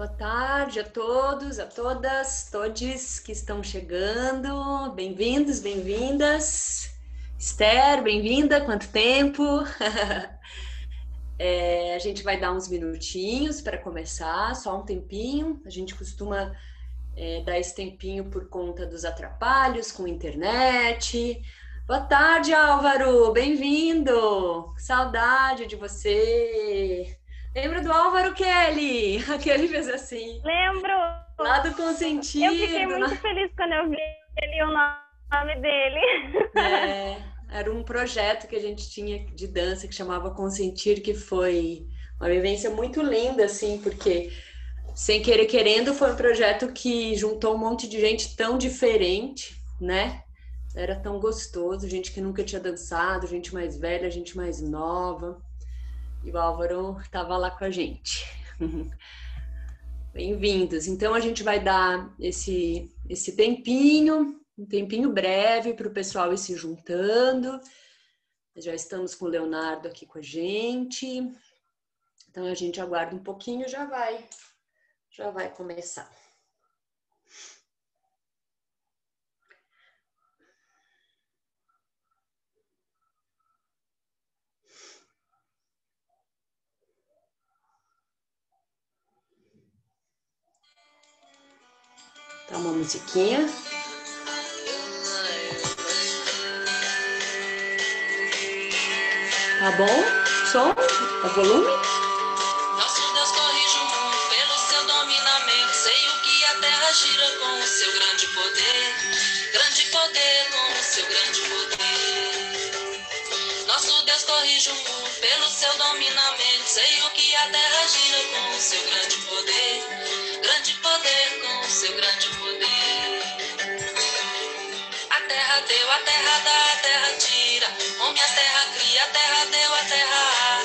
Boa tarde a todos, a todas, todes que estão chegando. Bem-vindos, bem-vindas. Esther, bem-vinda, quanto tempo? A gente vai dar uns minutinhos para começar, só um tempinho. A gente costuma dar esse tempinho por conta dos atrapalhos com a internet. Boa tarde, Álvaro, bem-vindo. Saudade de você. Lembra do Álvaro Kelly? Aquele fez assim. Lembro! Lá do Consentido. Eu fiquei muito feliz quando eu vi o nome dele. Era um projeto que a gente tinha de dança que chamava Consentir, que foi uma vivência muito linda, assim, porque sem querer querendo foi um projeto que juntou um monte de gente tão diferente, né? Era tão gostoso, gente que nunca tinha dançado, gente mais velha, gente mais nova. E o Álvaro estava lá com a gente. Bem-vindos. Então, a gente vai dar esse tempinho, um tempinho breve para o pessoal ir se juntando. Já estamos com o Leonardo aqui com a gente. Então, a gente aguarda um pouquinho, já vai começar. Tá uma musiquinha. Tá bom? Som? O volume? Nosso Deus corrige o mundo pelo seu dominamento. Sei o que a terra gira com o seu grande poder com o seu grande poder. Nosso Deus corrige o mundo pelo seu dominamento. Sei o que a terra gira com o seu grande poder com o seu grande poder. A terra deu, a terra dá, a terra tira. Homem a terra cria, a terra deu, a terra há.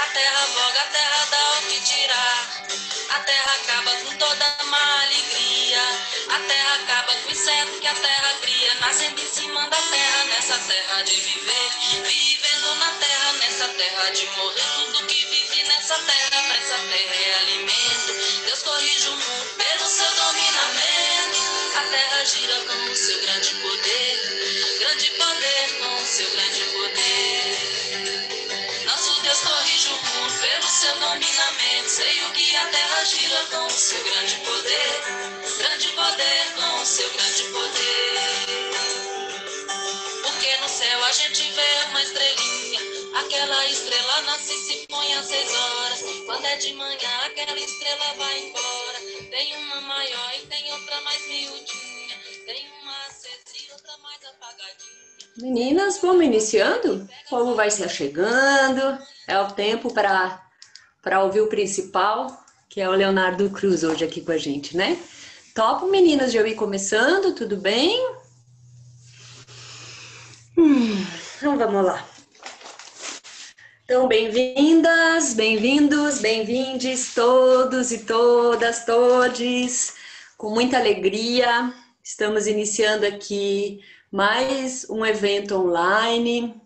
A terra voga, a terra dá o que tirar. A terra acaba com toda má alegria. A terra acaba com o inseto que a terra cria. Nascendo em cima da terra, nessa terra de viver. Vivendo na terra, nessa terra de morrer. Tudo que vive nessa terra é alimento. Deus corrige o mundo pelo seu dominamento. A terra gira com o seu grande poder com o seu grande poder. Nosso Deus corrige o mundo pelo seu dominamento. Sei o que a terra gira com o seu grande poder com o seu grande poder. Porque no céu a gente vê uma estrelinha. Aquela estrela nasce e se põe às 6 horas. Quando é de manhã aquela estrela vai embora. Tem uma maior e tem outra mais miudinha. Tem uma acesa e outra mais apagadinha. Meninas, vamos iniciando? O povo vai se achegando. É o tempo para ouvir o principal, que é o Leonardo Cruz hoje aqui com a gente, né? Topo, meninas, de eu ir começando, tudo bem? Então vamos lá. Então, bem-vindas, bem-vindos, bem-vindes, todos e todas, todes, com muita alegria. Estamos iniciando aqui mais um evento online.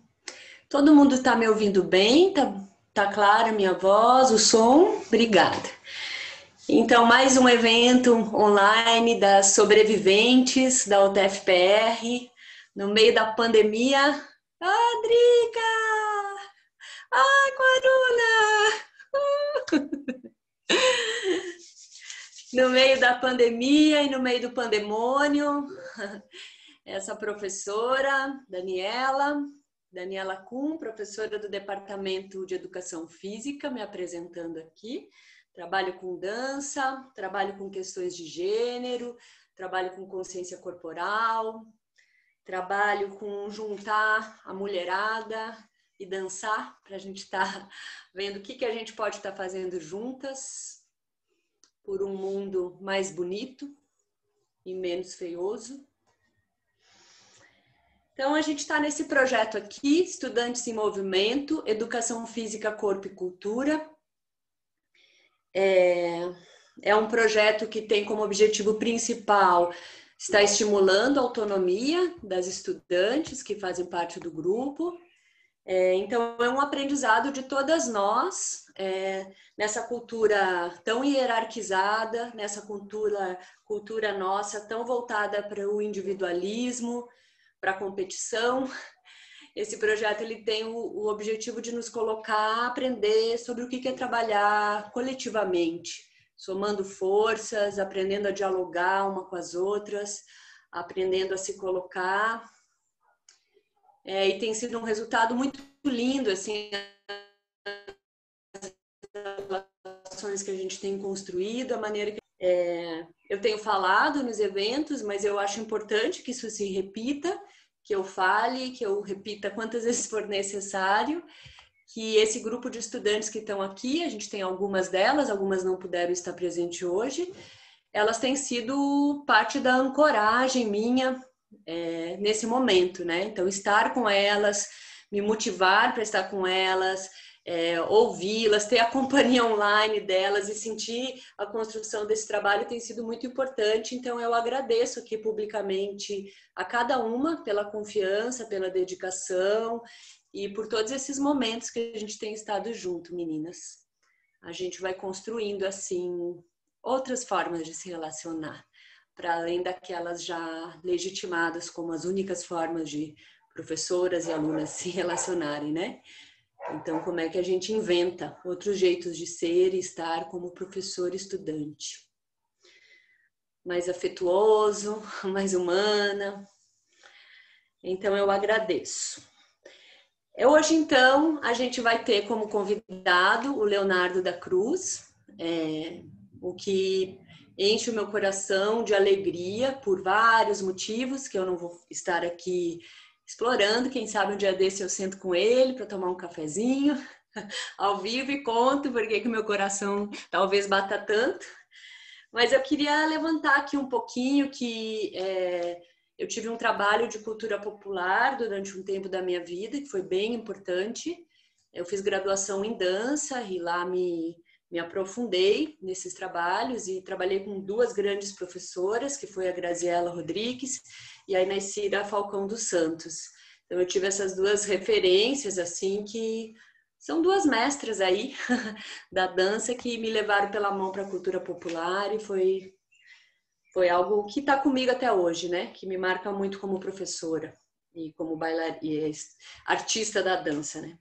Todo mundo está me ouvindo bem? Tá clara a minha voz, o som? Obrigada. Então, mais um evento online das sobreviventes da UTFPR, no meio da pandemia. Drica! Ai, Quaruna! No meio da pandemia e no meio do pandemônio, essa professora, Daniela Kuhn, professora do Departamento de Educação Física, me apresentando aqui. Trabalho com dança, trabalho com questões de gênero, trabalho com consciência corporal, trabalho com juntar a mulherada e dançar, para a gente estar vendo o que a gente pode estar fazendo juntas por um mundo mais bonito e menos feioso. Então, a gente está nesse projeto aqui, Estudantes em Movimento, Educação Física, Corpo e Cultura. É um projeto que tem como objetivo principal estar estimulando a autonomia das estudantes que fazem parte do grupo, Então, é um aprendizado de todas nós, nessa cultura tão hierarquizada, nessa cultura nossa tão voltada para o individualismo, para a competição. Esse projeto ele tem o objetivo de nos colocar a aprender sobre o que é trabalhar coletivamente, somando forças, aprendendo a dialogar uma com as outras, aprendendo a se colocar. E tem sido um resultado muito lindo, assim, as relações que a gente tem construído, a maneira que eu tenho falado nos eventos, mas eu acho importante que isso se repita, que eu fale, que eu repita quantas vezes for necessário, que esse grupo de estudantes que estão aqui, a gente tem algumas delas, algumas não puderam estar presentes hoje, elas têm sido parte da ancoragem minha nesse momento, né? Então, estar com elas, me motivar para estar com elas, ouvi-las, ter a companhia online delas e sentir a construção desse trabalho tem sido muito importante. Então, eu agradeço aqui publicamente a cada uma pela confiança, pela dedicação e por todos esses momentos que a gente tem estado junto, meninas. A gente vai construindo, assim, outras formas de se relacionar, para além daquelas já legitimadas como as únicas formas de professoras e alunas se relacionarem, né? Então, como é que a gente inventa outros jeitos de ser e estar como professor e estudante? Mais afetuoso, mais humana. Então, eu agradeço. Hoje, então, a gente vai ter como convidado o Leonardo da Cruz, o que enche o meu coração de alegria por vários motivos que eu não vou estar aqui explorando. Quem sabe um dia desse eu sento com ele para tomar um cafezinho ao vivo e conto porque que o meu coração talvez bata tanto. Mas eu queria levantar aqui um pouquinho que eu tive um trabalho de cultura popular durante um tempo da minha vida, que foi bem importante. Eu fiz graduação em dança e lá me aprofundei nesses trabalhos e trabalhei com duas grandes professoras, que foi a Graziela Rodrigues e a Inaicira Falcão dos Santos. Então, eu tive essas duas referências, assim, que são duas mestras aí da dança que me levaram pela mão para a cultura popular e foi algo que está comigo até hoje, né? Que me marca muito como professora e como bailarina e artista da dança, né?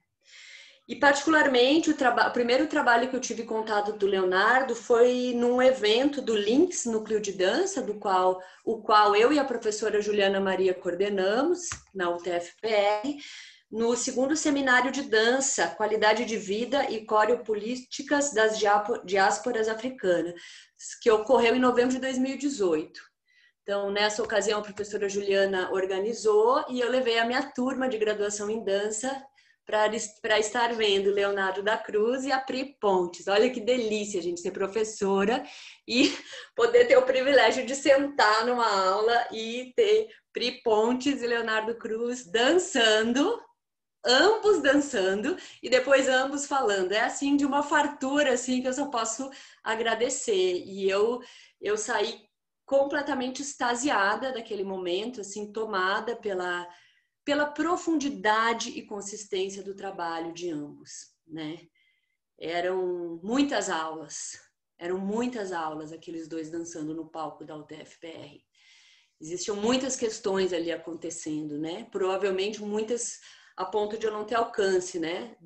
E particularmente o primeiro trabalho que eu tive contato do Leonardo foi num evento do Links Núcleo de Dança, o qual eu e a professora Juliana Maria coordenamos na UTF-PR, no segundo seminário de dança, qualidade de vida e coreopolíticas das diásporas africanas, que ocorreu em novembro de 2018. Então, nessa ocasião, a professora Juliana organizou e eu levei a minha turma de graduação em dança para estar vendo Leonardo da Cruz e a Pri Pontes. Olha que delícia a gente ser professora e poder ter o privilégio de sentar numa aula e ter Pri Pontes e Leonardo Cruz dançando, ambos dançando e depois ambos falando. É assim de uma fartura assim que eu só posso agradecer. E eu saí completamente extasiada daquele momento, assim, tomada pela profundidade e consistência do trabalho de ambos, né? Eram muitas aulas aqueles dois dançando no palco da UTF-PR. Existiam muitas questões ali acontecendo, né? Provavelmente muitas a ponto de eu não ter alcance, né?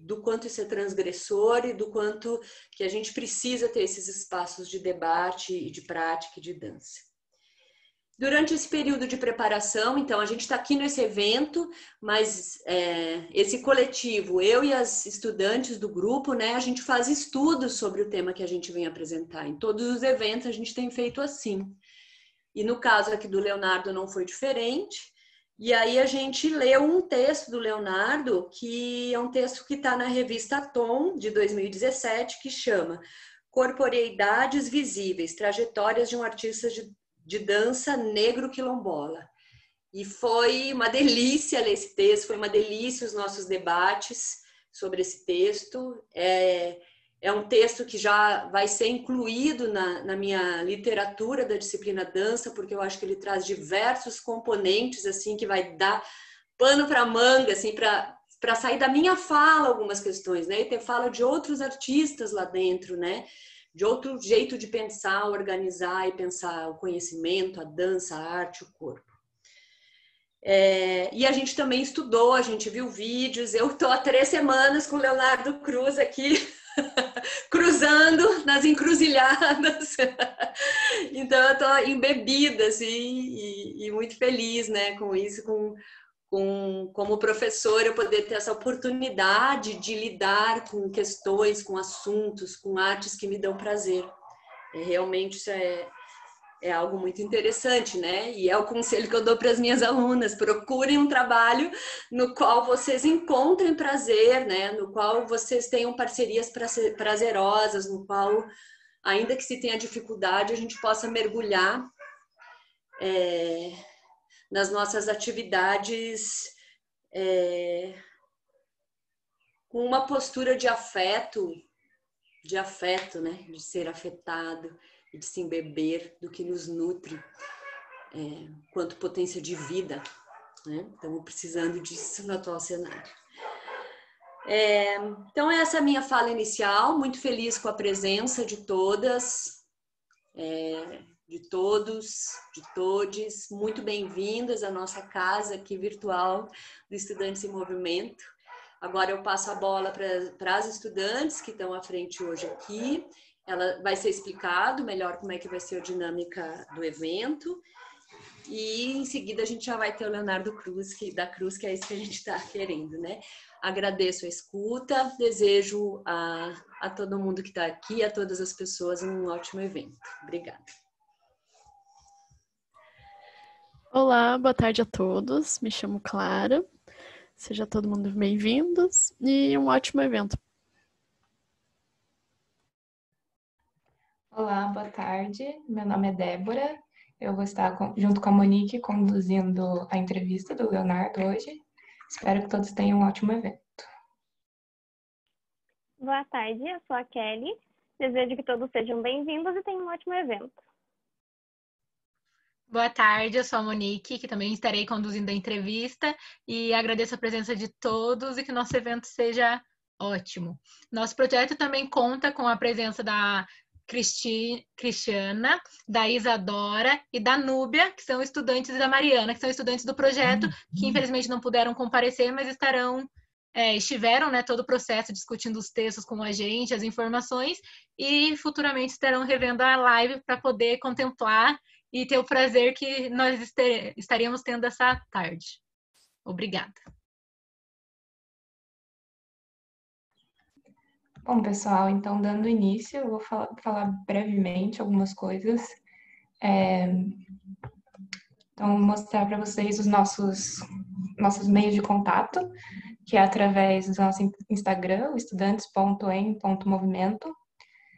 Do quanto isso é transgressor e do quanto que a gente precisa ter esses espaços de debate e de prática e de dança. Durante esse período de preparação, então, a gente está aqui nesse evento, mas esse coletivo, eu e as estudantes do grupo, né, a gente faz estudos sobre o tema que a gente vem apresentar. Em todos os eventos a gente tem feito assim. E no caso aqui do Leonardo não foi diferente. E aí a gente leu um texto do Leonardo, que é um texto que está na revista Tom, de 2017, que chama Corporeidades Visíveis, Trajetórias de um Artista de Dança Negro Quilombola. E foi uma delícia ler esse texto, foi uma delícia os nossos debates sobre esse texto. É um texto que já vai ser incluído na minha literatura da disciplina dança, porque eu acho que ele traz diversos componentes assim que vai dar pano para manga, assim, para para sair da minha fala algumas questões, né? E ter fala de outros artistas lá dentro, né? De outro jeito de pensar, organizar e pensar o conhecimento, a dança, a arte, o corpo. E a gente também estudou, a gente viu vídeos. Eu estou há 3 semanas com o Leonardo Cruz aqui, cruzando nas encruzilhadas. Então eu estou embebida assim, e muito feliz, né, com isso, como professora, eu poder ter essa oportunidade de lidar com questões, com assuntos, com artes que me dão prazer. Realmente isso é algo muito interessante, né? E é o conselho que eu dou para as minhas alunas: procurem um trabalho no qual vocês encontrem prazer, né? No qual vocês tenham parcerias prazerosas, no qual, ainda que se tenha dificuldade, a gente possa mergulhar nas nossas atividades com uma postura de afeto, né? De ser afetado, de se embeber do que nos nutre, quanto potência de vida, né? Estamos precisando disso no atual cenário. Então, essa é a minha fala inicial, muito feliz com a presença de todas, de todos, de todes, muito bem-vindas à nossa casa aqui virtual do Estudantes em Movimento. Agora eu passo a bola para as estudantes que estão à frente hoje aqui. Ela vai ser explicado melhor como é que vai ser a dinâmica do evento. E em seguida a gente já vai ter o Leonardo Cruz, que é isso que a gente está querendo, né? Agradeço a escuta, desejo a todo mundo que está aqui, a todas as pessoas, um ótimo evento. Obrigada. Olá, boa tarde a todos. Me chamo Clara. Seja todo mundo bem-vindos e um ótimo evento. Olá, boa tarde. Meu nome é Débora. Eu vou estar junto com a Monique conduzindo a entrevista do Leonardo hoje. Espero que todos tenham um ótimo evento. Boa tarde, eu sou a Kelly. Desejo que todos sejam bem-vindos e tenham um ótimo evento. Boa tarde, eu sou a Monique, que também estarei conduzindo a entrevista, e agradeço a presença de todos e que nosso evento seja ótimo. Nosso projeto também conta com a presença da Cristiana, da Isadora e da Núbia, que são estudantes, e da Mariana, que são estudantes do projeto, que infelizmente não puderam comparecer, mas estiveram, né, todo o processo discutindo os textos com a gente, as informações, e futuramente estarão revendo a live para poder contemplar e ter o prazer que nós estaríamos tendo essa tarde. Obrigada. Bom, pessoal, então, dando início, eu vou falar brevemente algumas coisas. Então, mostrar para vocês os nossos meios de contato, que é através do nosso Instagram, estudantes.em.movimento.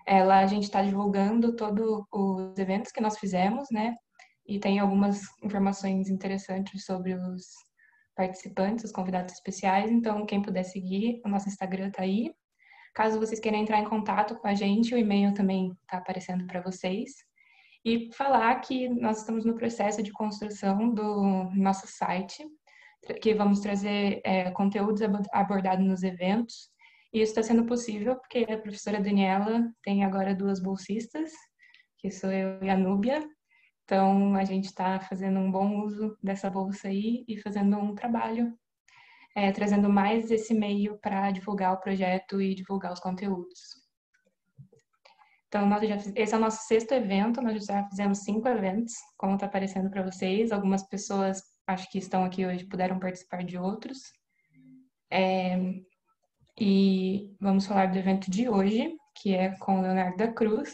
Lá a gente está divulgando todos os eventos que nós fizemos, né? E tem algumas informações interessantes sobre os participantes, os convidados especiais. Então, quem puder seguir, o nosso Instagram está aí. Caso vocês queiram entrar em contato com a gente, o e-mail também está aparecendo para vocês. E falar que nós estamos no processo de construção do nosso site, que vamos trazer conteúdos abordados nos eventos. E isso está sendo possível porque a professora Daniela tem agora 2 bolsistas, que sou eu e a Núbia. Então, a gente está fazendo um bom uso dessa bolsa aí e fazendo um trabalho, trazendo mais esse meio para divulgar o projeto e divulgar os conteúdos. Então, esse é o nosso 6º evento, nós já fizemos 5 eventos, como está aparecendo para vocês. Algumas pessoas, acho que estão aqui hoje, puderam participar de outros. E vamos falar do evento de hoje, que é com o Leonardo da Cruz.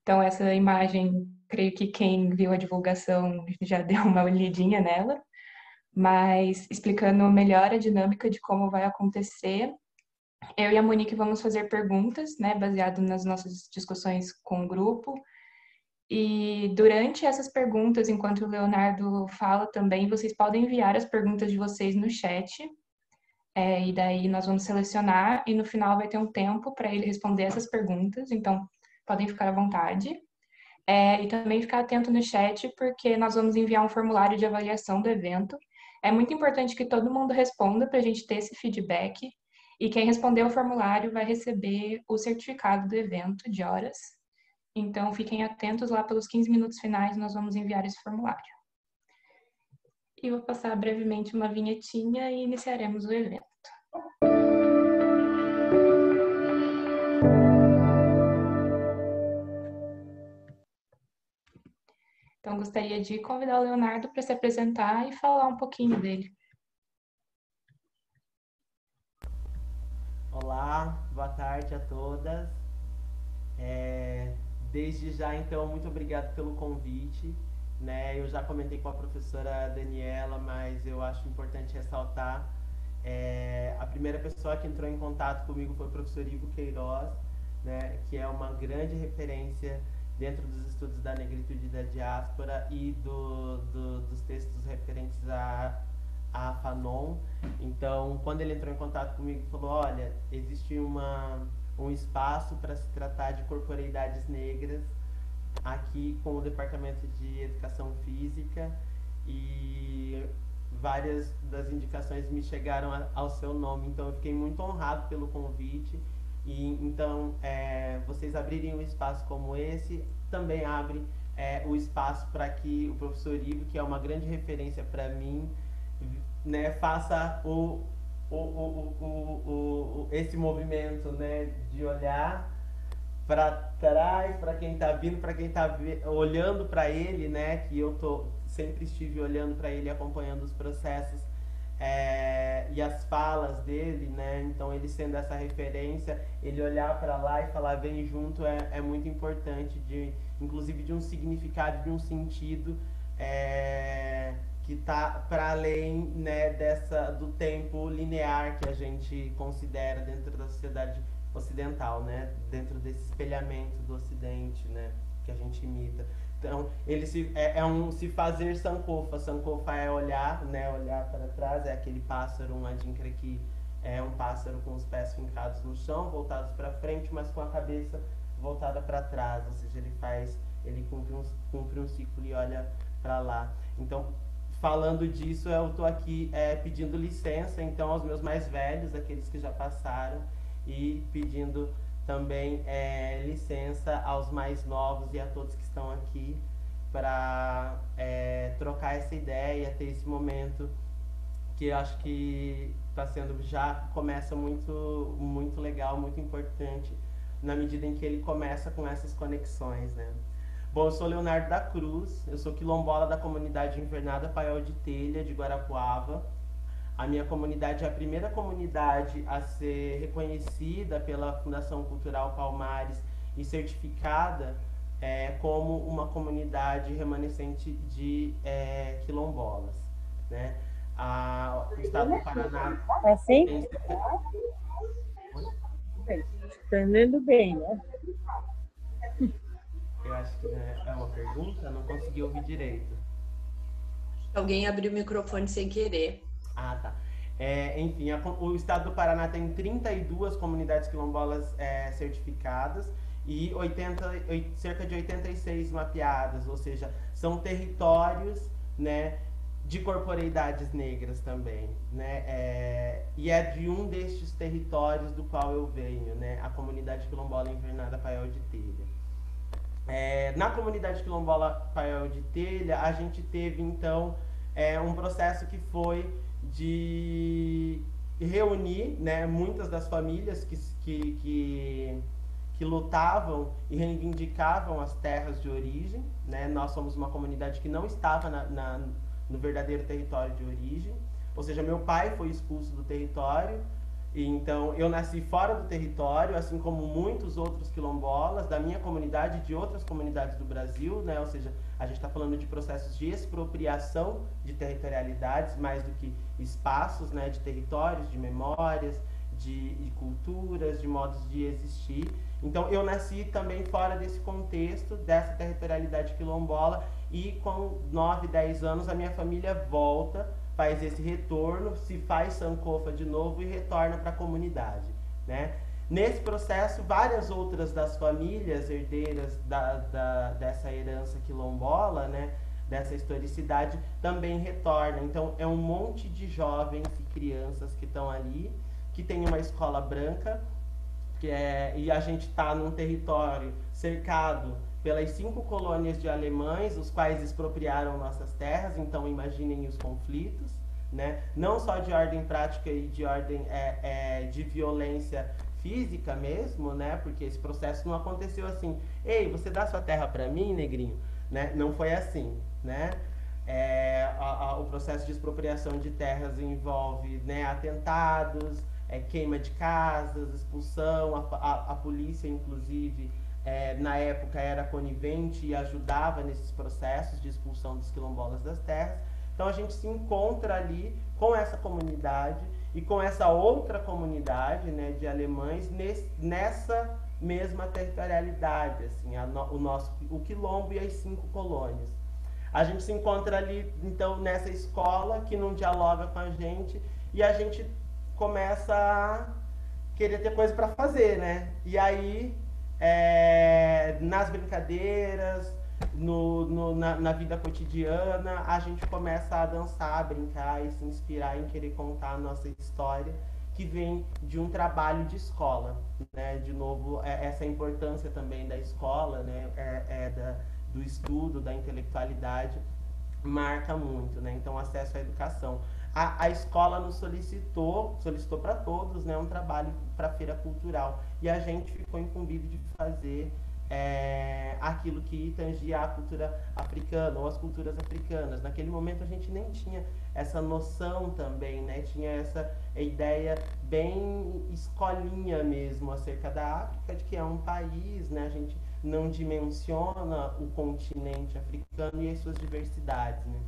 Então, essa imagem, creio que quem viu a divulgação já deu uma olhadinha nela, mas explicando melhor a dinâmica de como vai acontecer. Eu e a Monique vamos fazer perguntas, né, baseado nas nossas discussões com o grupo. E durante essas perguntas, enquanto o Leonardo fala também, vocês podem enviar as perguntas de vocês no chat. E daí nós vamos selecionar e no final vai ter um tempo para ele responder essas perguntas, então podem ficar à vontade. E também ficar atento no chat, porque nós vamos enviar um formulário de avaliação do evento, É muito importante que todo mundo responda para a gente ter esse feedback. E quem responder o formulário vai receber o certificado do evento de horas. Então, fiquem atentos lá pelos 15 minutos finais, nós vamos enviar esse formulário. E vou passar brevemente uma vinhetinha e iniciaremos o evento. Então, gostaria de convidar o Leonardo para se apresentar e falar um pouquinho dele. Olá, boa tarde a todas. Desde já, então, muito obrigado pelo convite, né? Eu já comentei com a professora Daniela, mas eu acho importante ressaltar. A primeira pessoa que entrou em contato comigo foi o professor Ivo Queiroz, né? Que é uma grande referência dentro dos estudos da negritude e da diáspora e dos textos referentes a Fanon. Então, quando ele entrou em contato comigo, falou: olha, existe um espaço para se tratar de corporeidades negras aqui com o Departamento de Educação Física, e várias das indicações me chegaram ao seu nome. Então, eu fiquei muito honrado pelo convite. E então, vocês abrirem um espaço como esse também abre o espaço para que o professor Ivo, que é uma grande referência para mim, né, faça esse movimento, né, de olhar para trás, para quem está vindo, para quem está olhando para ele, né, que eu sempre estive olhando para ele, acompanhando os processos e as falas dele, né? Então, ele sendo essa referência, ele olhar para lá e falar vem junto é muito importante, inclusive de um significado, de um sentido que está para além, né, do tempo linear que a gente considera dentro da sociedade ocidental, né, dentro desse espelhamento do Ocidente, né, que a gente imita. Então, ele se fazer Sankofa. Sankofa é olhar, né, olhar para trás, é aquele pássaro, um adinkra, que é um pássaro com os pés fincados no chão, voltados para frente, mas com a cabeça voltada para trás, ou seja, ele cumpre um ciclo e olha para lá. Então, falando disso, eu estou aqui pedindo licença, então, aos meus mais velhos, aqueles que já passaram, e pedindo também licença aos mais novos e a todos que estão aqui para trocar essa ideia, ter esse momento que eu acho que já começa muito, muito legal, muito importante, na medida em que ele começa com essas conexões, né? Bom, eu sou Leonardo da Cruz, eu sou quilombola da comunidade Invernada Paiol de Telha, de Guarapuava. A minha comunidade é a primeira comunidade a ser reconhecida pela Fundação Cultural Palmares e certificada como uma comunidade remanescente de quilombolas, né? O estado do Paraná... Assim? Entendendo bem, né? Eu acho que é uma pergunta, não consegui ouvir direito. Alguém abriu o microfone sem querer. Ah, tá. Enfim, o estado do Paraná tem 32 comunidades quilombolas certificadas e cerca de 86 mapeadas, ou seja, são territórios, né, de corporeidades negras também, né? E é de um destes territórios do qual eu venho, né, a comunidade quilombola Invernada Paiol de Telha. Na comunidade quilombola Paiol de Telha, a gente teve, então, um processo que foi de reunir, né, muitas das famílias que lutavam e reivindicavam as terras de origem, né? Nós somos uma comunidade que não estava no verdadeiro território de origem, ou seja, meu pai foi expulso do território, e então eu nasci fora do território, assim como muitos outros quilombolas da minha comunidade e de outras comunidades do Brasil, né? Ou seja, a gente está falando de processos de expropriação de territorialidades, mais do que espaços, né, de territórios, de memórias, de culturas, de modos de existir. Então, eu nasci também fora desse contexto, dessa territorialidade quilombola, e com 9, 10 anos a minha família volta, faz esse retorno, se faz Sankofa de novo e retorna para a comunidade, né? Nesse processo, várias outras das famílias herdeiras dessa herança quilombola, né, dessa historicidade, também retorna. Então, é um monte de jovens e crianças que estão ali, que tem uma escola branca, e a gente está num território cercado pelas 5 colônias de alemães, os quais expropriaram nossas terras, então imaginem os conflitos, né? Não só de ordem prática e de ordem de violência física mesmo, né? Porque esse processo não aconteceu assim, ei, você dá sua terra para mim, negrinho? Né? Não foi assim, né? O processo de expropriação de terras envolve, né, atentados, queima de casas, expulsão, a polícia, inclusive, na época era conivente e ajudava nesses processos de expulsão dos quilombolas das terras. Então a gente se encontra ali com essa comunidade e com essa outra comunidade, né, de alemães nessa mesma territorialidade, assim, o quilombo e as 5 colônias. A gente se encontra ali, então, nessa escola que não dialoga com a gente e a gente começa a querer ter coisa para fazer, né? E aí, nas brincadeiras, na vida cotidiana, a gente começa a dançar, a brincar e se inspirar em querer contar a nossa história, que vem de um trabalho de escola, né? De novo, essa importância também da escola, né? Do estudo, da intelectualidade, marca muito, né? Então, acesso à educação. A escola nos solicitou para todos, né, um trabalho para a feira cultural, e a gente ficou incumbido de fazer aquilo que tangia a cultura africana ou as culturas africanas. Naquele momento a gente nem tinha essa noção também, né? Tinha essa ideia bem escolinha mesmo acerca da África, de que é um país, né? A gente não dimensiona o continente africano e as suas diversidades, né?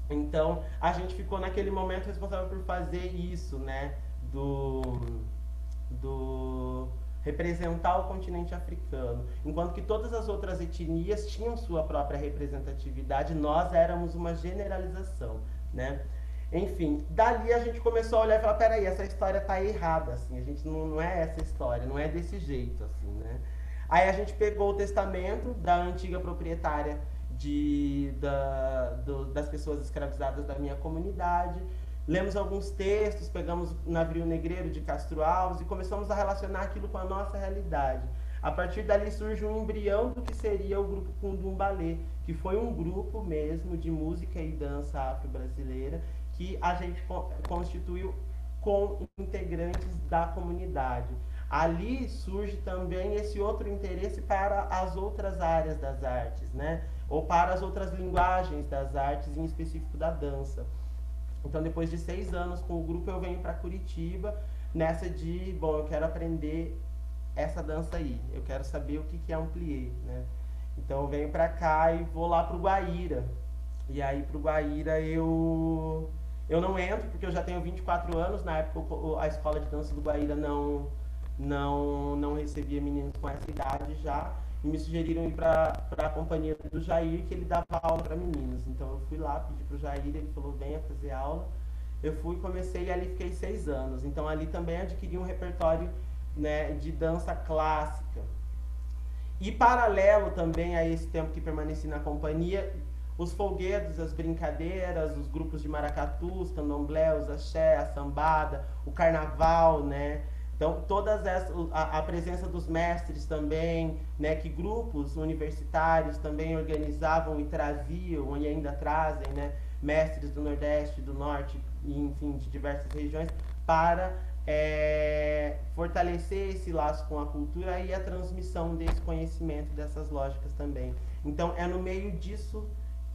Então, a gente ficou naquele momento responsável por fazer isso, né? Representar o continente africano. Enquanto que todas as outras etnias tinham sua própria representatividade, nós éramos uma generalização, né? Enfim, dali a gente começou a olhar e falar, peraí, essa história tá errada, assim, a gente não é essa história, não é desse jeito, assim, né? Aí a gente pegou o testamento da antiga proprietária das pessoas escravizadas da minha comunidade, lemos alguns textos, pegamos o Navio Negreiro de Castro Alves e começamos a relacionar aquilo com a nossa realidade. A partir dali surge um embrião do que seria o grupo Cundumbalê, que foi um grupo mesmo de música e dança afro-brasileira que a gente constituiu com integrantes da comunidade. Ali surge também esse outro interesse para as outras áreas das artes, né? Ou para as outras linguagens das artes, em específico da dança. Então, depois de 6 anos com o grupo, eu venho para Curitiba, nessa de, bom, eu quero aprender essa dança aí, eu quero saber o que é um plié, né? Então, eu venho para cá e vou lá para o Guaíra. E aí, para o Guaíra, eu não entro, porque eu já tenho 24 anos, na época a escola de dança do Guaíra não recebia meninos com essa idade já, e me sugeriram ir para a companhia do Jair, que ele dava aula para meninos. Então eu fui lá, pedi para o Jair, ele falou, venha fazer aula. Eu fui, comecei e ali fiquei 6 anos. Então ali também adquiri um repertório, né, de dança clássica. E paralelo também a esse tempo que permaneci na companhia, os folguedos, as brincadeiras, os grupos de maracatu, os candomblé, os axé, a sambada, o carnaval, né? Então, todas a presença dos mestres também, né, que grupos universitários também organizavam e traziam, e ainda trazem, né, mestres do Nordeste, do Norte, e, enfim, de diversas regiões, para fortalecer esse laço com a cultura e a transmissão desse conhecimento, dessas lógicas também. Então, é no meio disso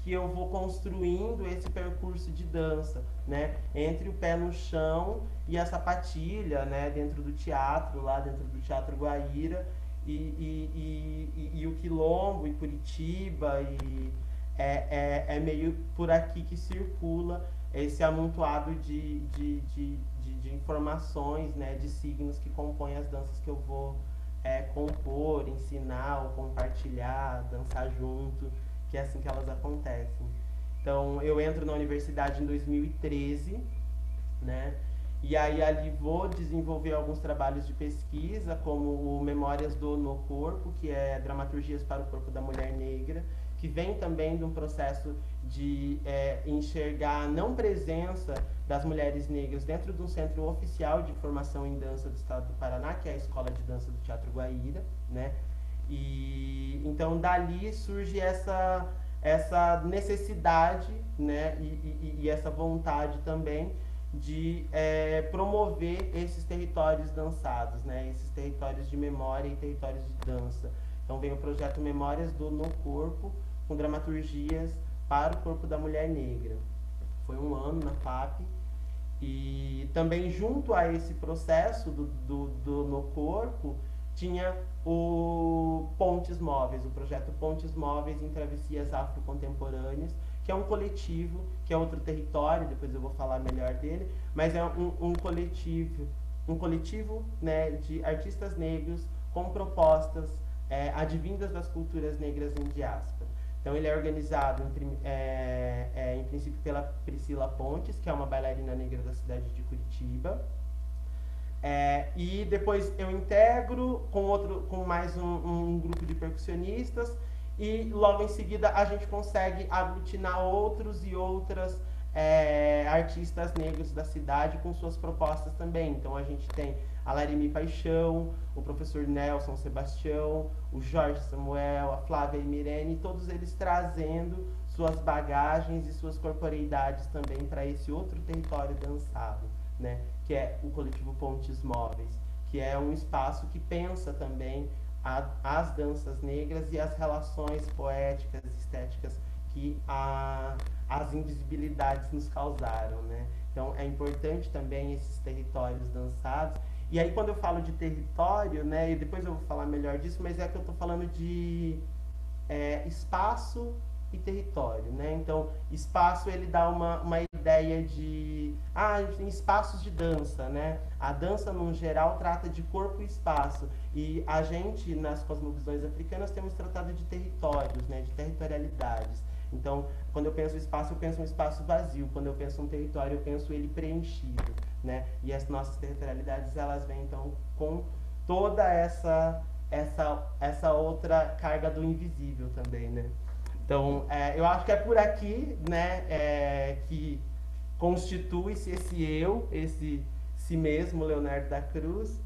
que eu vou construindo esse percurso de dança, né? Entre o pé no chão e a sapatilha, né? Dentro do teatro, lá dentro do Teatro Guaíra, e o Quilombo, e Curitiba, e é meio por aqui que circula esse amontoado de informações, né? De signos que compõem as danças que eu vou compor, ensinar, ou compartilhar, dançar junto, que é assim que elas acontecem. Então, eu entro na universidade em 2013, né? E aí ali vou desenvolver alguns trabalhos de pesquisa, como o Memórias do No Corpo, que é dramaturgias para o corpo da mulher negra, que vem também de um processo de enxergar a não presença das mulheres negras dentro de um centro oficial de formação em dança do estado do Paraná, que é a Escola de Dança do Teatro Guaíra, né? E então dali surge essa necessidade, né, e essa vontade também de promover esses territórios dançados, né, esses territórios de memória e territórios de dança. Então vem o projeto Memórias do No Corpo, com dramaturgias para o corpo da mulher negra. Foi um ano na FAP, e também junto a esse processo do No Corpo, tinha o Pontes Móveis, o projeto Pontes Móveis em Travessias Afrocontemporâneas, que é um coletivo, que é outro território, depois eu vou falar melhor dele, mas é um coletivo, né, de artistas negros com propostas advindas das culturas negras em diáspora. Então ele é organizado em princípio pela Priscila Pontes, que é uma bailarina negra da cidade de Curitiba. E depois eu integro com mais um grupo de percussionistas, e logo em seguida a gente consegue aglutinar outros e outras artistas negros da cidade com suas propostas também. Então a gente tem a Larimi Paixão, o professor Nelson Sebastião, o Jorge Samuel, a Flávia Imirene, todos eles trazendo suas bagagens e suas corporeidades também para esse outro território dançado, né? Que é o coletivo Pontes Móveis, que é um espaço que pensa também as danças negras e as relações poéticas, estéticas que as invisibilidades nos causaram, né? Então é importante também esses territórios dançados. E aí quando eu falo de território, né, e depois eu vou falar melhor disso, mas é que eu estou falando de espaço e território, né? Então, espaço ele dá uma ideia de tem espaços de dança, né? A dança, no geral, trata de corpo e espaço. E a gente, nas cosmovisões africanas, temos tratado de territórios, né? De territorialidades. Então, quando eu penso espaço, eu penso um espaço vazio. Quando eu penso um território, eu penso ele preenchido, né? E as nossas territorialidades, elas vêm, então, com toda essa outra carga do invisível também, né? Então, eu acho que é por aqui, né, que constitui-se esse si mesmo, Leonardo da Cruz.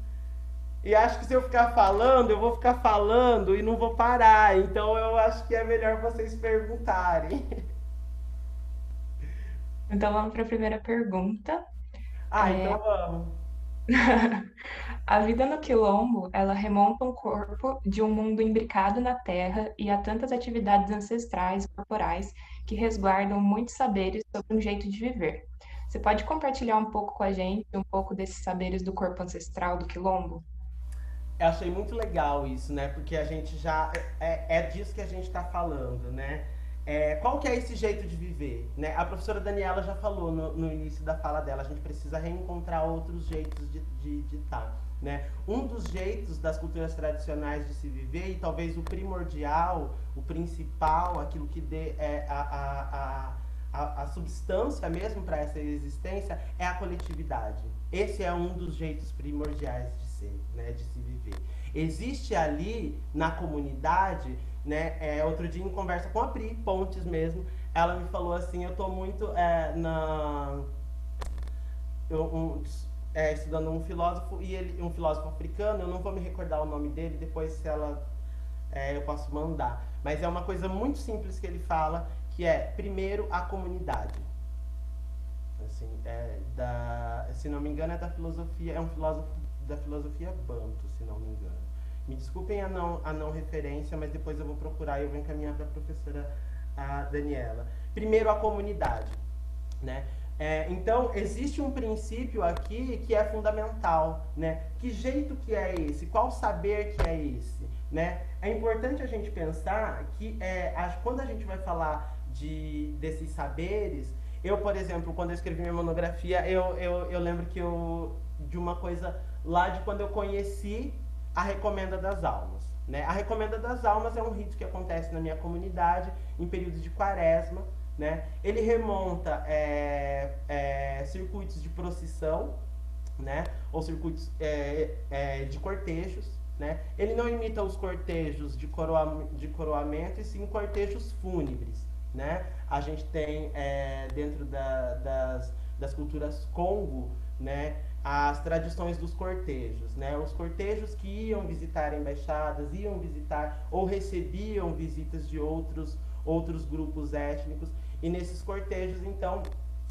E acho que se eu ficar falando, eu vou ficar falando e não vou parar. Então, eu acho que é melhor vocês perguntarem. Então, vamos para a primeira pergunta. Então vamos. A vida no quilombo, ela remonta um corpo de um mundo imbricado na terra e a tantas atividades ancestrais e corporais que resguardam muitos saberes sobre um jeito de viver. Você pode compartilhar um pouco com a gente, um pouco desses saberes do corpo ancestral do quilombo? Eu achei muito legal isso, né? Porque a gente já... É disso que a gente está falando, né? Qual que é esse jeito de viver, né? A professora Daniela já falou no início da fala dela, a gente precisa reencontrar outros jeitos de estar, né? Um dos jeitos das culturas tradicionais de se viver, e talvez o primordial, o principal, aquilo que dê a substância mesmo para essa existência, é a coletividade. Esse é um dos jeitos primordiais de ser, né? De se viver. Existe ali, na comunidade, né, outro dia em conversa com a Pri Pontes mesmo, ela me falou assim, eu estou muito estudando um filósofo, um filósofo africano, eu não vou me recordar o nome dele, depois se ela eu posso mandar, mas é uma coisa muito simples que ele fala, que é, primeiro, a comunidade. Assim, se não me engano, é da filosofia, é um filósofo da filosofia Banto, se não me engano. Me desculpem a não referência, mas depois eu vou procurar e eu vou encaminhar para a professora Daniela. Primeiro, a comunidade, né? Então, existe um princípio aqui que é fundamental, né? Que jeito que é esse? Qual saber que é esse? Né? É importante a gente pensar que quando a gente vai falar desses saberes, eu, por exemplo, quando eu escrevi minha monografia, eu lembro de uma coisa lá de quando eu conheci a Recomenda das Almas, né? A Recomenda das Almas é um rito que acontece na minha comunidade em períodos de quaresma, né? Ele remonta circuitos de procissão, né? Ou circuitos de cortejos, né? Ele não imita os cortejos de coroamento, e sim cortejos fúnebres, né? A gente tem dentro das culturas Congo, né, as tradições dos cortejos, né? Os cortejos que iam visitar embaixadas, iam visitar ou recebiam visitas de outros grupos étnicos, e nesses cortejos, então,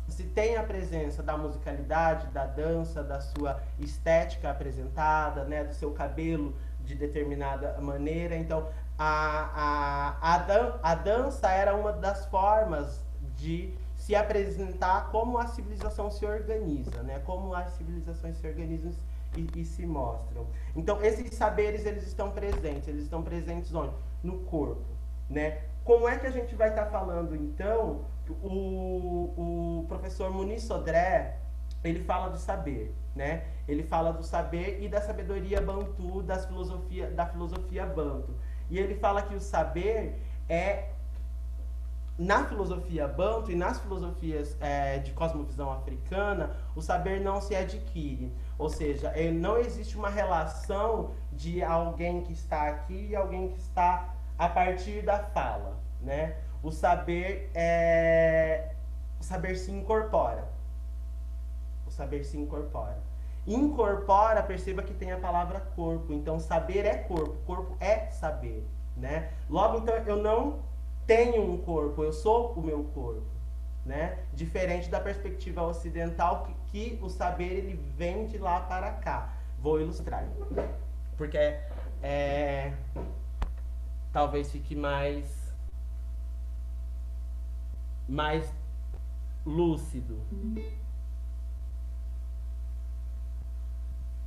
se tem a presença da musicalidade, da dança, da sua estética apresentada, né, do seu cabelo de determinada maneira. Então, a dança era uma das formas de se apresentar como a civilização se organiza, né, como as civilizações se organizam e se mostram. Então, esses saberes, eles estão presentes onde? No corpo, né? Como é que a gente vai estar falando, então? O professor Muniz Sodré, ele fala do saber, né? Ele fala do saber e da sabedoria bantu, da filosofia bantu. E ele fala que o saber na filosofia bantu e nas filosofias de cosmovisão africana, o saber não se adquire. Ou seja, não existe uma relação de alguém que está aqui e alguém que está a partir da fala, né? O saber se incorpora. O saber se incorpora. Incorpora, perceba que tem a palavra corpo. Então, saber é corpo. Corpo é saber, né? Logo, então, eu não tenho um corpo, eu sou o meu corpo, né? Diferente da perspectiva ocidental, que o saber, ele vem de lá para cá. Vou ilustrar. Porque talvez fique mais lúcido.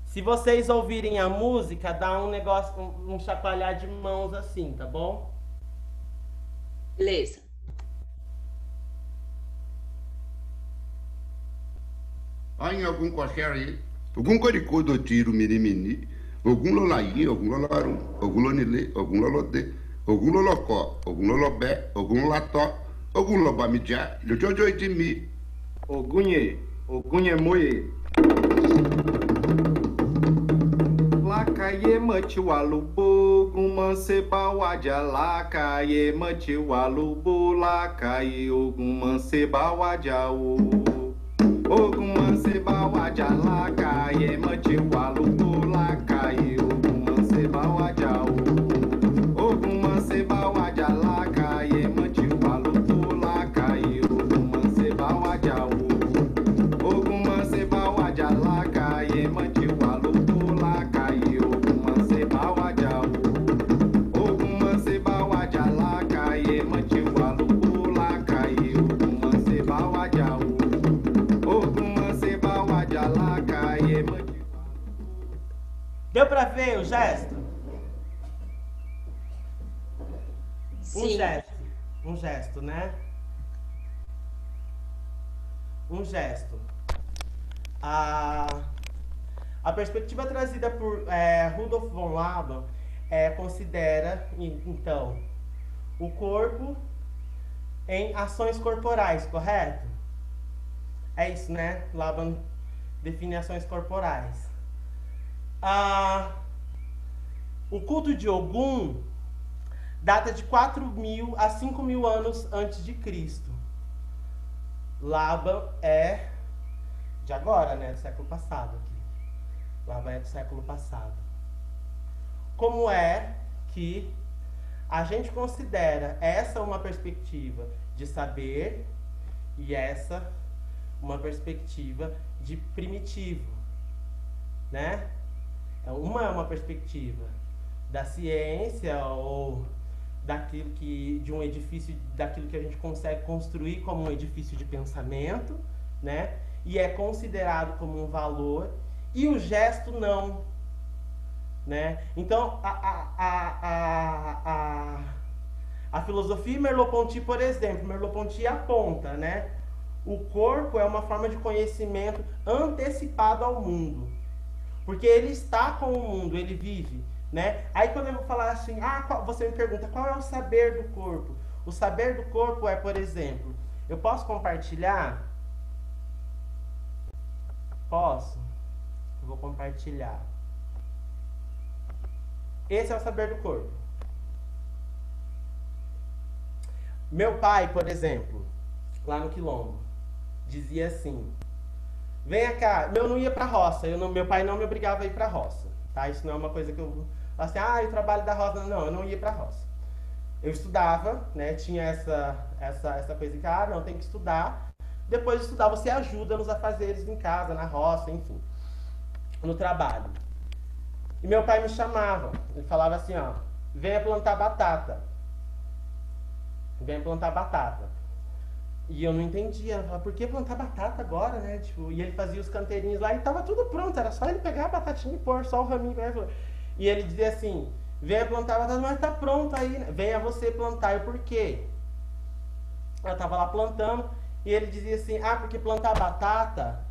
Se vocês ouvirem a música, dá um negócio, um chacoalhar de mãos assim, tá bom? Beleza. Aí algum qualquer aí, algum coricô do tiro mirimini, algum lolaí, algum lolarum, algum lonile, algum lolode, algum lolocó, algum lolobé, algum lolató, algum lobamidjá, lhojojo de mi. Ogunye moye. Lakaye machiwalubo, gumanseba waja lakaye machiwalubo, lakaye ogumanseba waja o. Ogumanseba waja lakaye machiwalubo, lakaye ogumanseba waja o. Ogumanseba waja lakaye machiwalubo, lakaye ogumanseba waja o. Ogumanseba waja lakaye machiwalubo, lakaye ogumanseba waja o. Ogumanseba waja lakaye machiwalubo, lakaye ogumanseba waja o. Deu pra ver o gesto? Sim. Um gesto, né? Um gesto. A perspectiva trazida por Rudolf von Laban considera, então, o corpo em ações corporais, correto? É isso, né? Laban define ações corporais. O culto de Ogum data de 4.000 a 5.000 anos antes de Cristo. Laban é de agora, né? Do século passado aqui. Laban é do século passado. Como é que a gente considera essa uma perspectiva de saber e essa uma perspectiva de primitivo, né? Uma é uma perspectiva da ciência ou daquilo de um edifício, daquilo que a gente consegue construir como um edifício de pensamento, né? E é considerado como um valor, e o gesto não, né? Então, a filosofia Merleau-Ponty, por exemplo, Merleau-Ponty aponta, né? O corpo é uma forma de conhecimento antecipado ao mundo. Porque ele está com o mundo, ele vive, né? Aí quando eu vou falar assim, você me pergunta, qual é o saber do corpo? O saber do corpo é, por exemplo, eu posso compartilhar? Posso? Eu vou compartilhar. Esse é o saber do corpo. Meu pai, por exemplo, lá no Quilombo, dizia assim: venha cá, eu não ia pra roça, meu pai não me obrigava a ir pra roça, tá? Isso não é uma coisa que eu assim, eu trabalho da roça. Não, eu não ia pra roça. Eu estudava, né? Tinha essa coisa que, não, tem que estudar. Depois de estudar, você ajuda nos afazeres em casa, na roça, enfim, no trabalho. E meu pai me chamava, ele falava assim, ó, venha plantar batata. Venha plantar batata. E eu não entendia, eu falava, por que plantar batata agora, né? Tipo, e ele fazia os canteirinhos lá e tava tudo pronto, era só ele pegar a batatinha e pôr só o raminho. E ele dizia assim, venha plantar batata, mas tá pronto aí, né? Venha você plantar. E por quê? Eu tava lá plantando e ele dizia assim, porque plantar batata,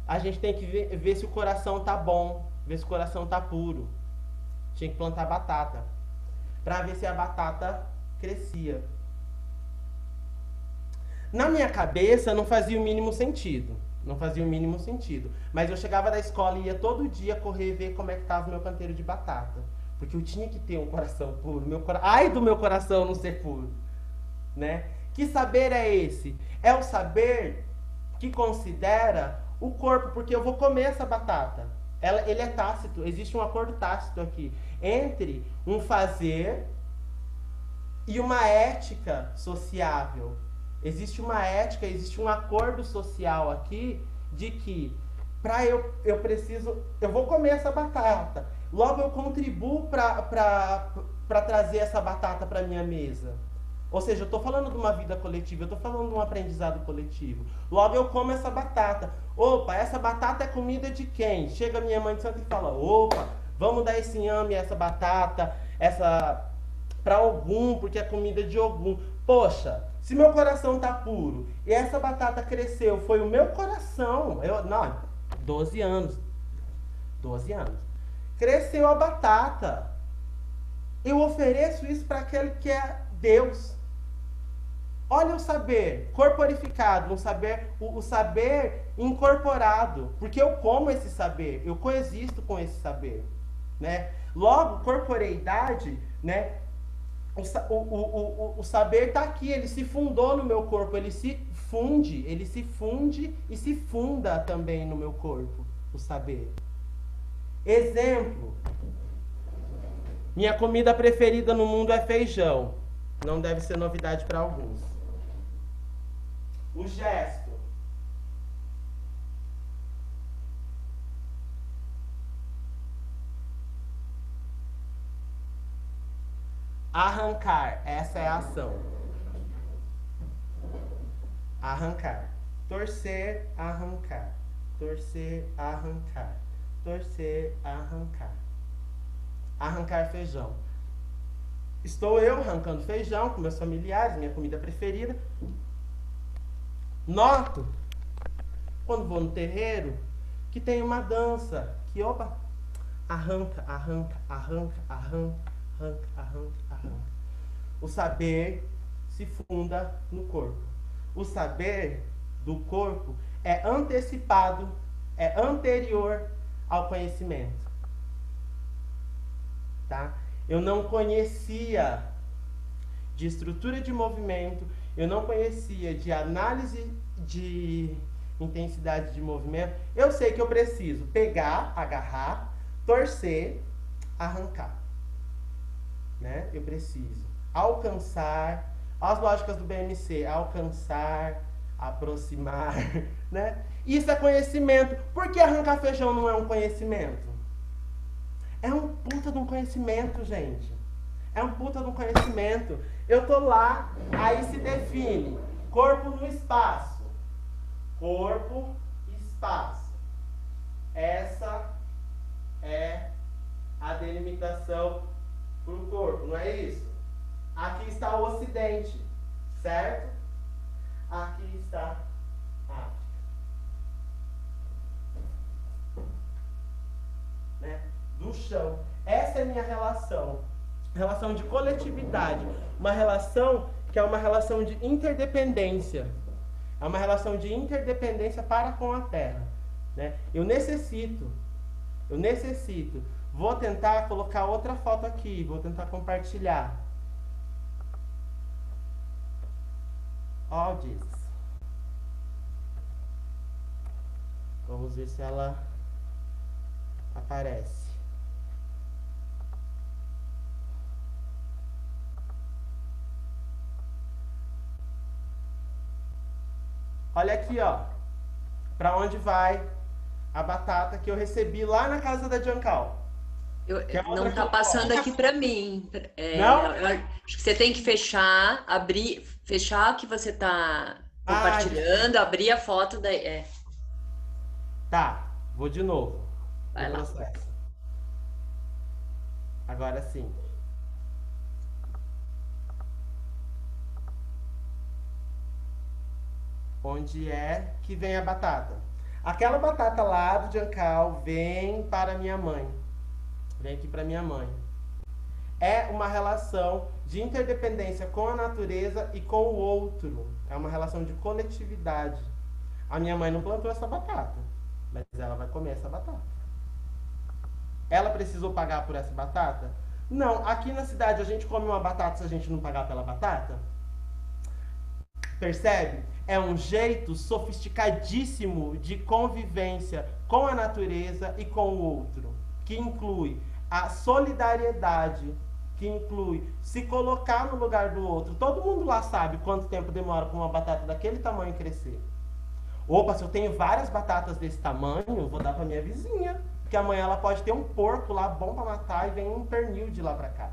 a gente tem que ver se o coração tá bom, ver se o coração tá puro. Tinha que plantar batata, pra ver se a batata crescia. Na minha cabeça não fazia o mínimo sentido. Não fazia o mínimo sentido. Mas eu chegava da escola e ia todo dia correr e ver como é que estava o meu canteiro de batata. Porque eu tinha que ter um coração puro. Ai do meu coração não ser puro. Né? Que saber é esse? É o saber que considera o corpo. Porque eu vou comer essa batata. Ele é tácito. Existe um acordo tácito aqui. Entre um fazer e uma ética sociável. Existe uma ética, existe um acordo social aqui de que eu vou comer essa batata, logo eu contribuo para trazer essa batata para minha mesa. Ou seja, eu estou falando de uma vida coletiva, eu estou falando de um aprendizado coletivo. Logo eu como essa batata. Opa, essa batata é comida de quem? Chega a minha mãe de santo e fala, opa, vamos dar esse inhame, essa batata, para Ogum, porque é comida de Ogum. Poxa, se meu coração tá puro e essa batata cresceu, foi o meu coração. 12 anos. 12 anos. Cresceu a batata. Eu ofereço isso para aquele que é Deus. Olha o saber corporificado, o saber incorporado. Porque eu como esse saber, eu coexisto com esse saber. Né? Logo, corporeidade, né? O saber está aqui, ele se fundou no meu corpo, ele se funde e se funda também no meu corpo, o saber. Exemplo, minha comida preferida no mundo é feijão, não deve ser novidade para alguns. O gesto. Arrancar, essa é a ação. Arrancar. Torcer, arrancar. Torcer, arrancar. Torcer, arrancar. Arrancar feijão. Estou eu arrancando feijão com meus familiares, minha comida preferida. Noto, quando vou no terreiro, que tem uma dança. Que, opa, arranca, arranca, arranca, arranca. Arranca, arranca, arranca. O saber se funda no corpo. O saber do corpo é antecipado, é anterior ao conhecimento. Tá? Eu não conhecia de estrutura de movimento, eu não conhecia de análise de intensidade de movimento. Eu sei que eu preciso pegar, agarrar, torcer, arrancar. Né? Eu preciso alcançar, as lógicas do BMC, alcançar, aproximar, né? Isso é conhecimento. Por que arrancar feijão não é um conhecimento? É um puta de um conhecimento, gente. É um puta de um conhecimento. Eu tô lá, aí se define corpo no espaço. Corpo, espaço. Essa é a delimitação para o corpo, não é isso? Aqui está o Ocidente, certo? Aqui está a África. Né? Do chão. Essa é a minha relação. Relação de coletividade. Uma relação que é uma relação de interdependência. É uma relação de interdependência para com a Terra. Né? Eu necessito Vou tentar colocar outra foto aqui, vou tentar compartilhar. Ó, Jesus. Vamos ver se ela aparece. Olha aqui, ó. Para onde vai a batata que eu recebi lá na casa da Jancal. Não tá passando aqui para mim. Não? Eu acho que você tem que fechar, abrir, fechar o que você tá compartilhando, abrir a foto da. Tá, vou de novo. Vai lá. Processo. Agora sim. Onde é que vem a batata? Aquela batata lá do Jancal vem para minha mãe. Vem aqui para minha mãe. É uma relação de interdependência com a natureza e com o outro. É uma relação de coletividade. A minha mãe não plantou essa batata, mas ela vai comer essa batata. Ela precisou pagar por essa batata? Não. Aqui na cidade a gente come uma batata se a gente não pagar pela batata? Percebe? É um jeito sofisticadíssimo de convivência com a natureza e com o outro, que inclui a solidariedade, que inclui se colocar no lugar do outro. Todo mundo lá sabe quanto tempo demora para uma batata daquele tamanho crescer. Opa, se eu tenho várias batatas desse tamanho, eu vou dar para minha vizinha, porque amanhã ela pode ter um porco lá bom para matar e vem um pernil de lá para cá.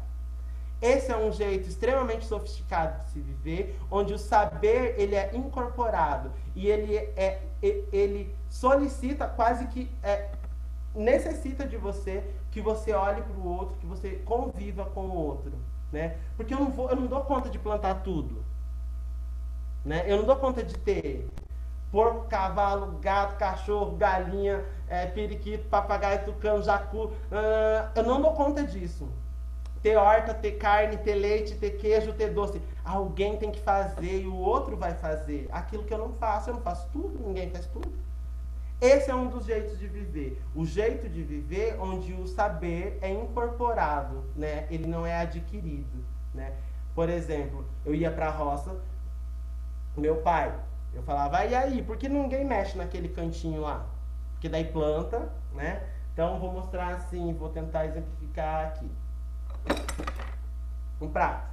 Esse é um jeito extremamente sofisticado de se viver, onde o saber ele é incorporado e ele solicita, quase que necessita de você, que você olhe para o outro, que você conviva com o outro, né? Porque eu não dou conta de plantar tudo, né? Eu não dou conta de ter porco, cavalo, gato, cachorro, galinha, periquito, papagaio, tucano, jacu. Eu não dou conta disso. Ter horta, ter carne, ter leite, ter queijo, ter doce. Alguém tem que fazer e o outro vai fazer. Aquilo que eu não faço tudo, ninguém faz tudo. Esse é um dos jeitos de viver. O jeito de viver onde o saber é incorporado, né? Ele não é adquirido, né? Por exemplo, eu ia para a roça, meu pai, eu falava, e aí, por que ninguém mexe naquele cantinho lá? Porque daí planta, né? Então, vou mostrar assim, vou tentar exemplificar aqui. Um prato.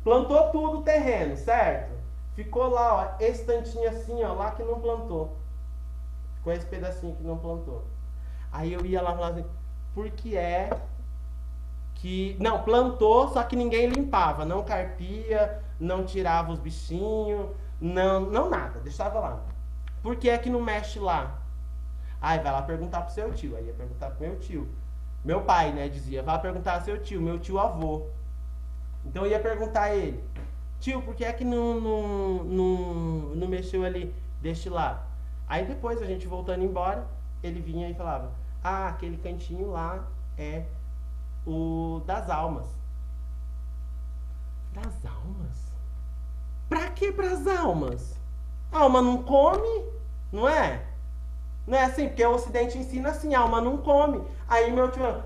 Plantou tudo o terreno, certo? Ficou lá, ó, esse tantinho assim, ó, lá que não plantou. Ficou esse pedacinho que não plantou. Aí eu ia lá e falava assim, por que é que... Não, plantou, só que ninguém limpava. Não carpia, não tirava os bichinhos, não nada, deixava lá. Por que é que não mexe lá? Aí vai lá perguntar pro seu tio. Aí ia perguntar pro meu tio. Meu pai, né, dizia, vai perguntar ao seu tio, meu tio avô. Então eu ia perguntar a ele, tio, por que é que não mexeu ali? Deixa lá. Aí depois, a gente voltando embora, ele vinha e falava, aquele cantinho lá é o das almas. Das almas? Pra que pras almas? A alma não come, não é? Não é assim, porque o Ocidente ensina assim, a alma não come. Aí meu tio,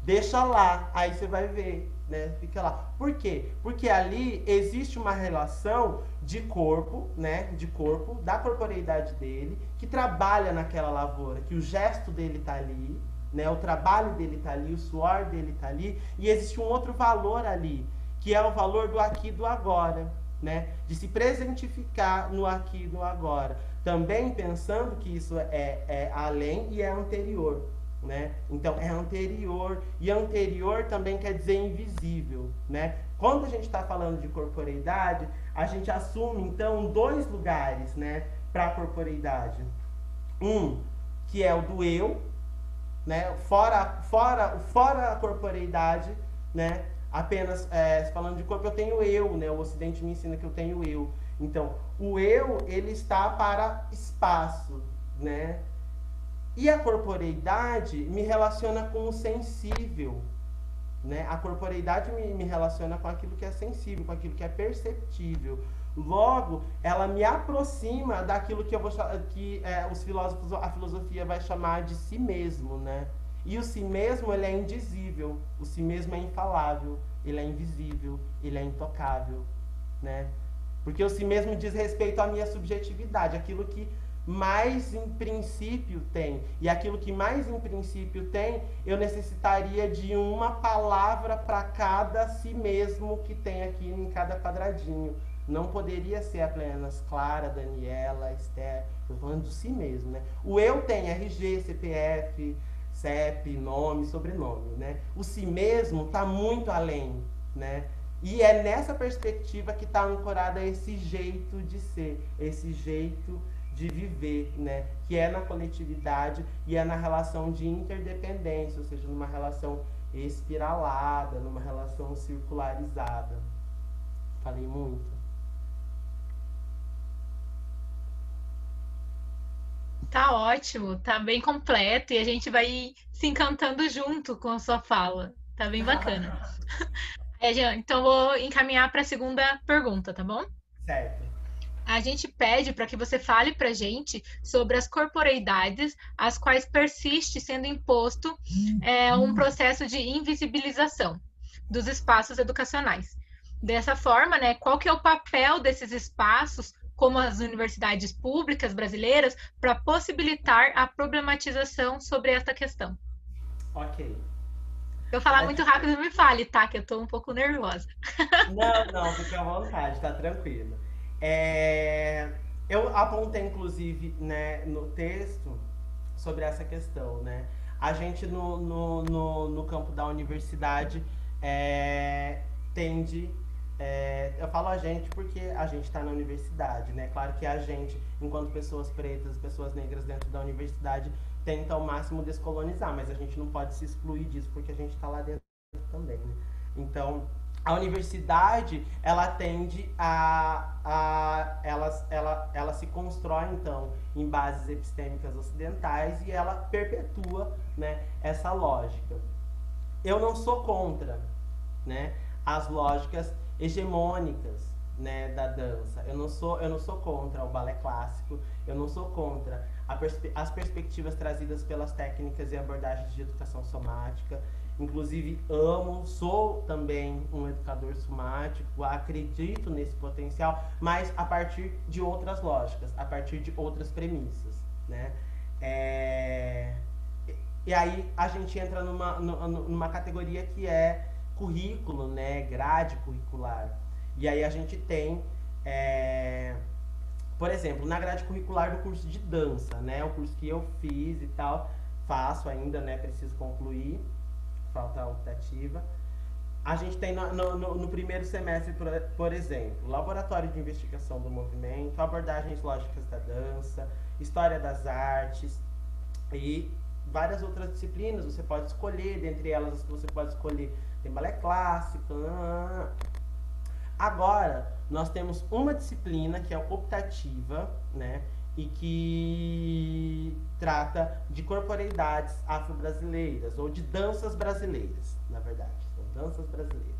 deixa lá, aí você vai ver, né? Fica lá. Por quê? Porque ali existe uma relação de corpo, né? De corpo, da corporeidade dele, que trabalha naquela lavoura, que o gesto dele tá ali, né? O trabalho dele tá ali, o suor dele tá ali, e existe um outro valor ali, que é o valor do aqui e do agora, né? De se presentificar no aqui e no agora. Também pensando que isso é além e é anterior, né? Então, é anterior, e anterior também quer dizer invisível, né? Quando a gente está falando de corporeidade, a gente assume, então, dois lugares, né, para a corporeidade. Um, que é o do eu, né? Fora a corporeidade, né? Apenas, falando de corpo, eu tenho eu, né? O Ocidente me ensina que eu tenho eu. Então, o eu, ele está para espaço, né? E a corporeidade me relaciona com o sensível, né? A corporeidade me relaciona com aquilo que é sensível, com aquilo que é perceptível. Logo, ela me aproxima daquilo que a filosofia vai chamar de si mesmo, né? E o si mesmo, ele é indizível, o si mesmo é infalável, ele é invisível, ele é intocável, né? Porque o si mesmo diz respeito à minha subjetividade, aquilo que mais em princípio tem. E aquilo que mais em princípio tem, eu necessitaria de uma palavra para cada si mesmo que tem aqui em cada quadradinho. Não poderia ser apenas Clara, Daniela, Esther, estou falando do si mesmo, né? O eu tem RG, CPF, CEP, nome, sobrenome, né? O si mesmo está muito além, né? E é nessa perspectiva que está ancorada esse jeito de ser, esse jeito de viver, né? Que é na coletividade e é na relação de interdependência, ou seja, numa relação espiralada, numa relação circularizada. Falei muito? Tá ótimo, tá bem completo e a gente vai se encantando junto com a sua fala. Tá bem bacana. Então, vou encaminhar para a segunda pergunta, tá bom? Certo. A gente pede para que você fale para a gente sobre as corporeidades às quais persiste sendo imposto um processo de invisibilização dos espaços educacionais. Dessa forma, né, qual que é o papel desses espaços, como as universidades públicas brasileiras, para possibilitar a problematização sobre esta questão? Ok. Se eu falar muito rápido, me fale, tá? Que eu tô um pouco nervosa. Não, fique à vontade, tá tranquilo. Eu apontei, inclusive, né, no texto sobre essa questão, né? A gente, no campo da universidade, tende... eu falo a gente porque a gente está na universidade, né? Claro que a gente, enquanto pessoas pretas, pessoas negras dentro da universidade, tenta ao máximo descolonizar, mas a gente não pode se excluir disso porque a gente está lá dentro também, né? Então, a universidade, ela tende ela se constrói, então, em bases epistêmicas ocidentais e ela perpetua, né, essa lógica. Eu não sou contra, né, as lógicas hegemônicas, né, da dança. Eu não sou contra o balé clássico, eu não sou contra as perspectivas trazidas pelas técnicas e abordagens de educação somática. Inclusive, sou também um educador somático, acredito nesse potencial, mas a partir de outras lógicas, a partir de outras premissas, né? E aí a gente entra numa categoria que é currículo, né? Grade curricular. E aí a gente tem, por exemplo, na grade curricular do curso de dança, né? O curso que eu fiz e tal, faço ainda, né? Preciso concluir, falta a optativa. A gente tem no primeiro semestre, por exemplo, laboratório de investigação do movimento, abordagens lógicas da dança, história das artes e várias outras disciplinas. Você pode escolher, dentre elas as que você pode escolher, tem balé clássico. Agora, nós temos uma disciplina que é optativa, né, e que trata de corporeidades afro-brasileiras, ou de danças brasileiras, na verdade, são danças brasileiras,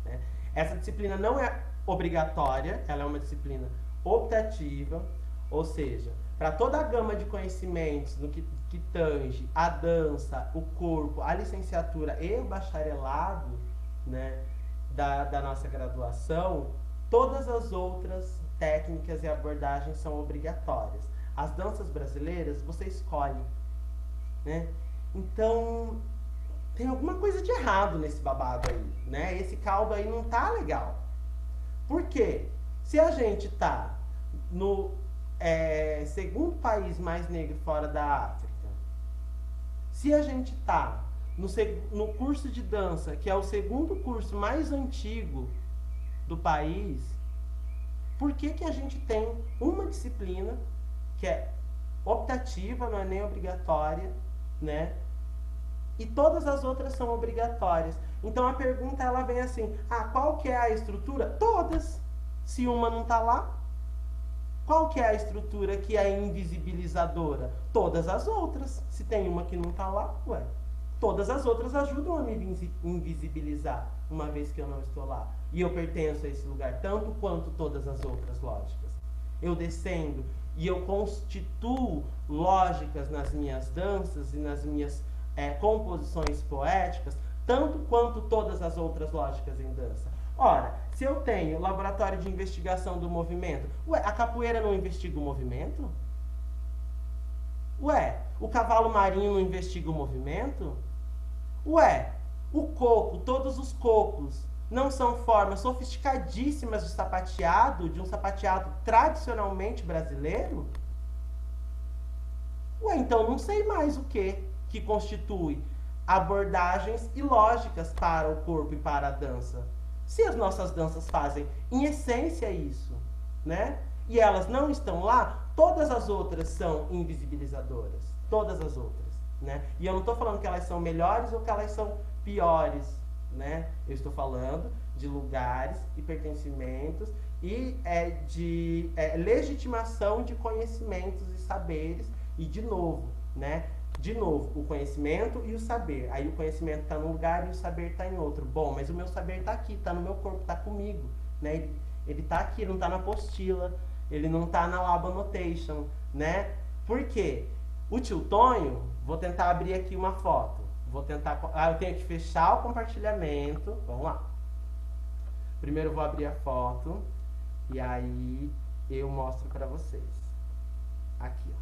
né? Essa disciplina não é obrigatória, ela é uma disciplina optativa, ou seja, para toda a gama de conhecimentos no que tange a dança, o corpo, a licenciatura e o bacharelado, né, da nossa graduação, todas as outras técnicas e abordagens são obrigatórias. As danças brasileiras, você escolhe, né? Então, tem alguma coisa de errado nesse babado aí, né? Esse caldo aí não tá legal. Por quê? Se a gente tá no segundo país mais negro fora da África, se a gente tá no curso de dança, que é o segundo curso mais antigo do país, por que a gente tem uma disciplina que é optativa, não é nem obrigatória, né? E todas as outras são obrigatórias. Então a pergunta, ela vem assim: qual que é a estrutura? Todas. Se uma não tá lá, qual que é a estrutura que é invisibilizadora? Todas as outras. Se tem uma que não tá lá, todas as outras ajudam a me invisibilizar, uma vez que eu não estou lá. E eu pertenço a esse lugar, tanto quanto todas as outras lógicas. Eu descendo e eu constituo lógicas nas minhas danças e nas minhas composições poéticas, tanto quanto todas as outras lógicas em dança. Ora, se eu tenho laboratório de investigação do movimento, ué, a capoeira não investiga o movimento? Ué, o cavalo marinho não investiga o movimento? Ué, o coco, todos os cocos, não são formas sofisticadíssimas de um sapateado tradicionalmente brasileiro? Ué, então não sei mais o que constitui abordagens e lógicas para o corpo e para a dança. Se as nossas danças fazem, em essência, isso, né? E elas não estão lá, todas as outras são invisibilizadoras. Todas as outras, né? E eu não estou falando que elas são melhores ou que elas são piores, né? Eu estou falando de lugares e pertencimentos e de legitimação de conhecimentos e saberes. E, de novo, né? De novo, o conhecimento e o saber. Aí o conhecimento está num lugar e o saber está em outro. Bom, mas o meu saber está aqui, está no meu corpo, está comigo, né? Ele está aqui, não está na apostila, ele não está na Lab Annotation, né? Por quê? O tio Tonho, vou tentar abrir aqui uma foto. Eu tenho que fechar o compartilhamento. Vamos lá. Primeiro eu vou abrir a foto e aí eu mostro para vocês. Aqui, ó.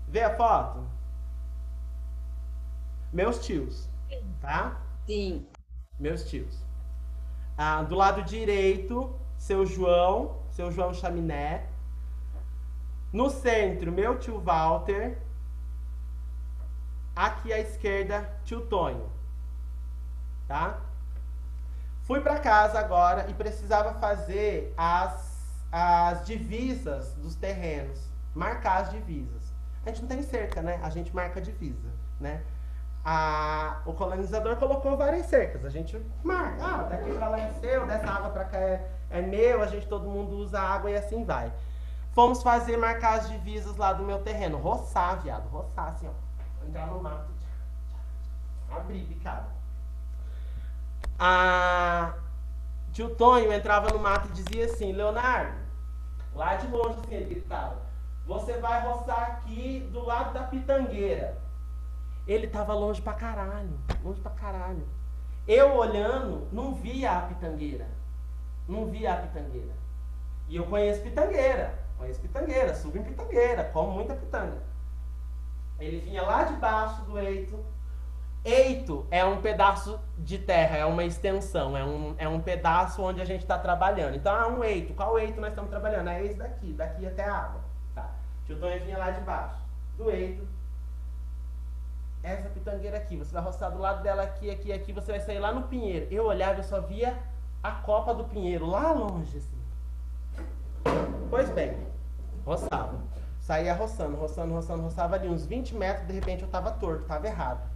Vê a foto? Meus tios, tá? Sim. Meus tios. Do lado direito, seu João Chaminé. No centro, meu tio Walter. Aqui à esquerda, tio Tonho. Tá? Fui para casa agora e precisava fazer as divisas dos terrenos. Marcar as divisas. A gente não tem cerca, né? A gente marca a divisa, né? O colonizador colocou várias cercas. A gente marca. Daqui pra lá é seu, dessa água pra cá é meu. Todo mundo usa água e assim vai. Fomos marcar as divisas lá do meu terreno. Roçar, viado. Roçar, assim, ó. Entrar no mato. Abrir, picada. Tio Tonho entrava no mato e dizia assim: Leonardo, lá de longe, assim, ele gritava: você vai roçar aqui do lado da pitangueira. Ele tava longe pra caralho. Longe pra caralho. Eu olhando, não via a pitangueira. Não via a pitangueira. E eu conheço pitangueira. Subo em pitangueira. Como muita pitanga. Ele vinha lá de baixo do eito. Eito é um pedaço de terra, é uma extensão. É um pedaço onde a gente está trabalhando. Então, um eito. Qual eito nós estamos trabalhando? É esse daqui. Daqui até a água. Tio Tonho vinha lá de baixo, do eito. Essa pitangueira aqui, você vai roçar do lado dela aqui, você vai sair lá no pinheiro. Eu olhava e só via a copa do pinheiro, lá longe, assim. Pois bem, roçava. Saía roçava ali uns 20 metros, de repente eu tava torto, tava errado.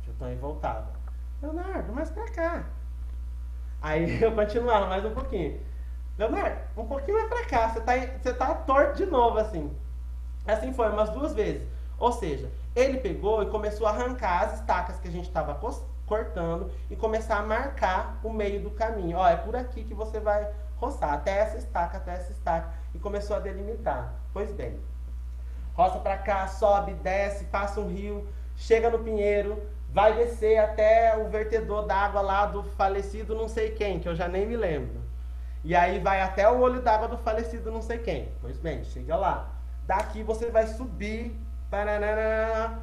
Tio Tonho voltava. Leonardo, mais pra cá. Aí eu continuava mais um pouquinho. Leonardo, um pouquinho mais pra cá, você tá torto de novo, assim. Assim foi, umas 2 vezes. Ou seja, ele pegou e começou a arrancar as estacas que a gente estava cortando e começar a marcar o meio do caminho. Ó, é por aqui que você vai roçar, até essa estaca. E começou a delimitar. Pois bem, roça pra cá, sobe, desce, passa um rio, chega no pinheiro, vai descer até o vertedor d'água lá do falecido não sei quem, que eu já nem me lembro. E aí vai até o olho d'água do falecido não sei quem. Pois bem, chega lá. Daqui você vai subir. Paranana.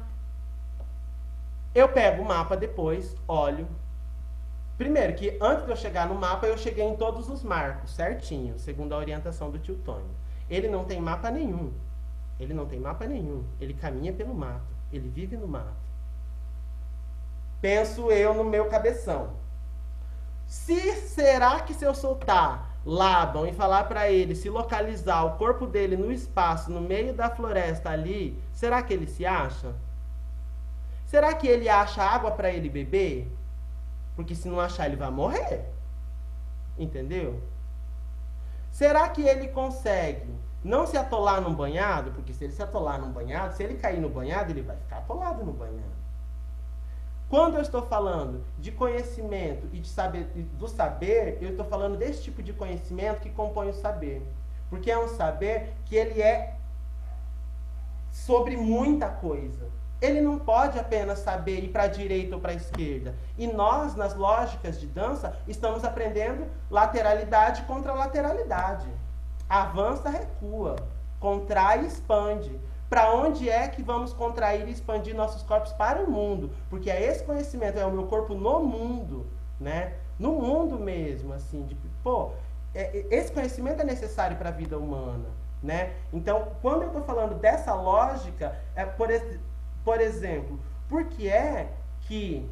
Eu pego o mapa depois, olho. Primeiro, que antes de eu chegar no mapa, eu cheguei em todos os marcos, certinho, segundo a orientação do tio Tonho. Ele não tem mapa nenhum. Ele caminha pelo mato. Ele vive no mato. Penso eu no meu cabeção. Será que se eu soltar Laban e falar para ele se localizar o corpo dele no espaço, no meio da floresta ali, será que ele se acha? Será que ele acha água para ele beber? Porque se não achar, ele vai morrer. Entendeu? Será que ele consegue não se atolar num banhado? Porque se ele se atolar num banhado, se ele cair no banhado, ele vai ficar atolado no banhado. Quando eu estou falando de conhecimento e de saber, do saber, eu estou falando desse tipo de conhecimento que compõe o saber. Porque é um saber que ele é sobre muita coisa. Ele não pode apenas saber ir para a direita ou para a esquerda. E nós, nas lógicas de dança, estamos aprendendo lateralidade contra lateralidade. Avança, recua. Contrai e expande. Para onde é que vamos contrair e expandir nossos corpos para o mundo? Porque é esse conhecimento, é o meu corpo no mundo, né? No mundo mesmo, assim. Esse conhecimento é necessário para a vida humana, né? Então, quando eu estou falando dessa lógica, por exemplo, por que é que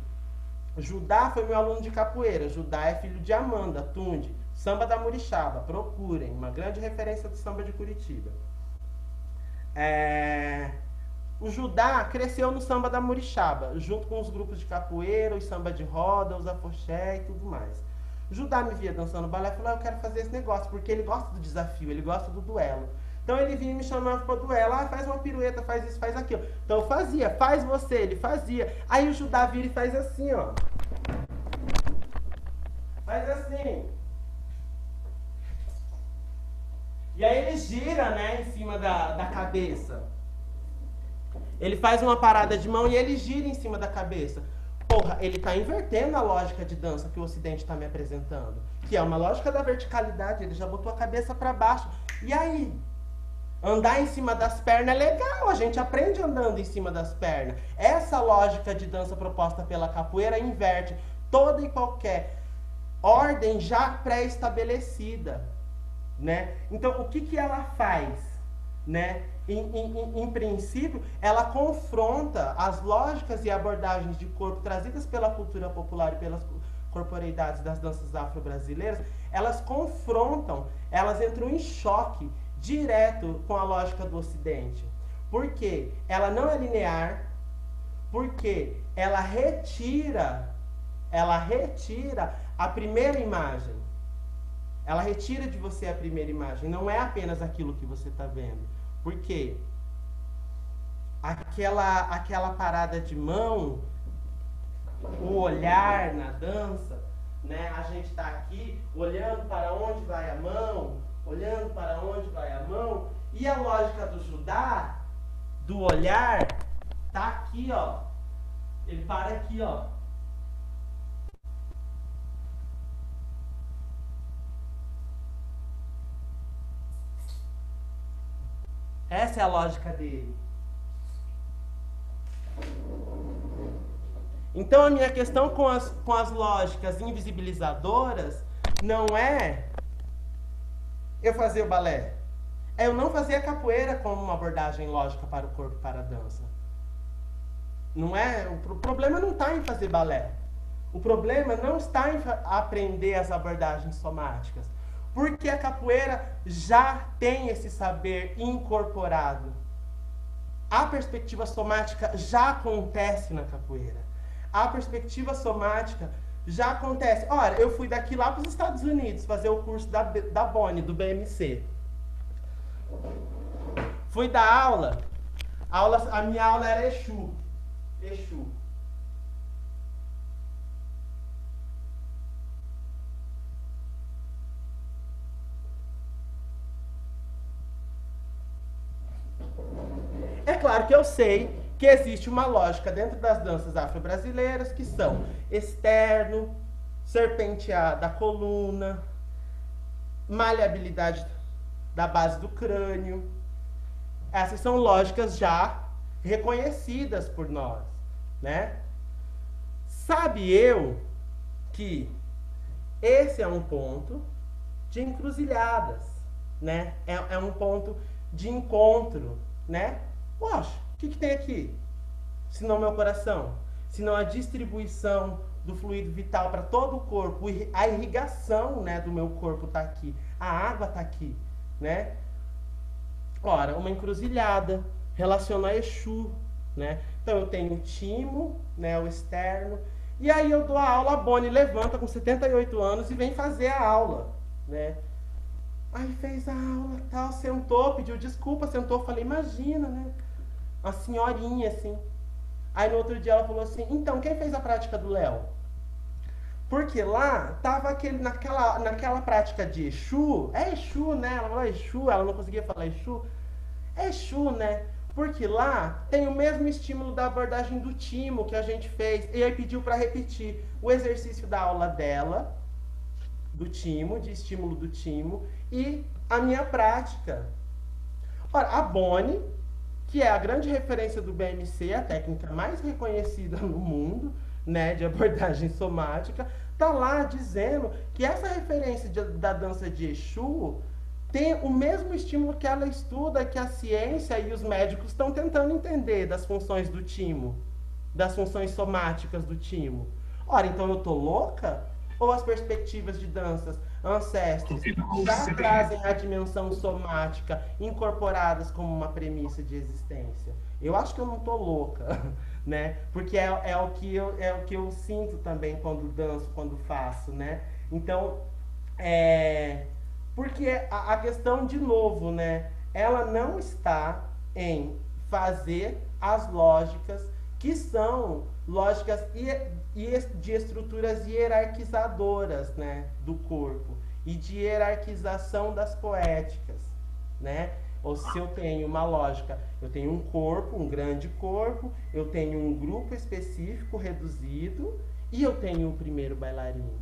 Judá foi meu aluno de capoeira? Judá é filho de Amanda Tunde, samba da Murixaba, procurem, uma grande referência do samba de Curitiba. O Judá cresceu no samba da Murixaba, junto com os grupos de capoeira, os samba de roda, os afoxé e tudo mais. O Judá me via dançando balé e falou, eu quero fazer esse negócio, porque ele gosta do desafio, ele gosta do duelo. Então ele vinha e me chamava para duelo, faz uma pirueta, faz isso, faz aquilo. Então eu fazia, faz você, ele fazia. Aí o Judá vira e faz assim, ó. Faz assim. E aí ele gira, né, em cima da cabeça. Ele faz uma parada de mão e ele gira em cima da cabeça. Porra, ele está invertendo a lógica de dança que o Ocidente está me apresentando. Que é uma lógica da verticalidade, ele já botou a cabeça para baixo. E aí? Andar em cima das pernas é legal, a gente aprende andando em cima das pernas. Essa lógica de dança proposta pela capoeira inverte toda e qualquer ordem já pré-estabelecida, né? Então, o que ela faz, né? Em princípio, ela confronta as lógicas e abordagens de corpo trazidas pela cultura popular e pelas corporeidades das danças afro-brasileiras. Elas confrontam, elas entram em choque direto com a lógica do Ocidente. Por quê? Ela não é linear, porque ela retira a primeira imagem. Ela retira de você a primeira imagem, não é apenas aquilo que você está vendo. Por quê? Aquela parada de mão, o olhar na dança, né? A gente está aqui olhando para onde vai a mão, olhando para onde vai a mão, e a lógica do Judá, do olhar, tá aqui, ó. Ele para aqui, ó. Essa é a lógica dele. Então a minha questão com as lógicas invisibilizadoras não é eu fazer o balé. É eu não fazer a capoeira como uma abordagem lógica para o corpo e para a dança. Não é, o problema não está em fazer balé. O problema não está em aprender as abordagens somáticas. Porque a capoeira já tem esse saber incorporado. A perspectiva somática já acontece na capoeira. A perspectiva somática já acontece. Olha, eu fui daqui lá para os Estados Unidos fazer o curso da Bonnie, do BMC. Fui dar aula. A minha aula era Exu. Exu. É claro que eu sei que existe uma lógica dentro das danças afro-brasileiras que são externo, serpentear da coluna, maleabilidade da base do crânio. Essas são lógicas já reconhecidas por nós, né? Sabe eu que esse é um ponto de encruzilhadas, né? É um ponto de encontro, né? Poxa, o que tem aqui? Se não meu coração, se não a distribuição do fluido vital para todo o corpo, a irrigação, né, do meu corpo está aqui, a água está aqui, né? Ora, uma encruzilhada relaciona a Exu, né? Então eu tenho o timo, né, o externo, e aí eu dou a aula, a Bonnie levanta com 78 anos e vem fazer a aula, né? Aí fez a aula, tal, sentou, pediu desculpa, sentou, falei, imagina, né? Uma senhorinha, assim. Aí no outro dia ela falou assim, então, quem fez a prática do Léo? Porque lá tava naquela prática de Exu, é Exu, né? Ela falou Exu, ela não conseguia falar Exu. É Exu, né? Porque lá tem o mesmo estímulo da abordagem do timo que a gente fez. E aí pediu para repetir o exercício da aula dela, do timo, de estímulo do timo, e a minha prática. Ora, a Bonnie, que é a grande referência do BMC, a técnica mais reconhecida no mundo, né, de abordagem somática, tá lá dizendo que essa referência da dança de Exu tem o mesmo estímulo que ela estuda, que a ciência e os médicos estão tentando entender das funções do timo, das funções somáticas do timo. Ora, então eu tô louca? Ou as perspectivas de danças ancestrais já trazem a dimensão somática incorporadas como uma premissa de existência? Eu acho que eu não tô louca, né? Porque é o que eu sinto também quando danço, quando faço, né? Então, porque a questão, de novo, né? Ela não está em fazer as lógicas que são lógicas de estruturas hierarquizadoras, né, do corpo e de hierarquização das poéticas, né? Ou se eu tenho uma lógica, eu tenho um corpo, um grande corpo, eu tenho um grupo específico reduzido e eu tenho o primeiro bailarino,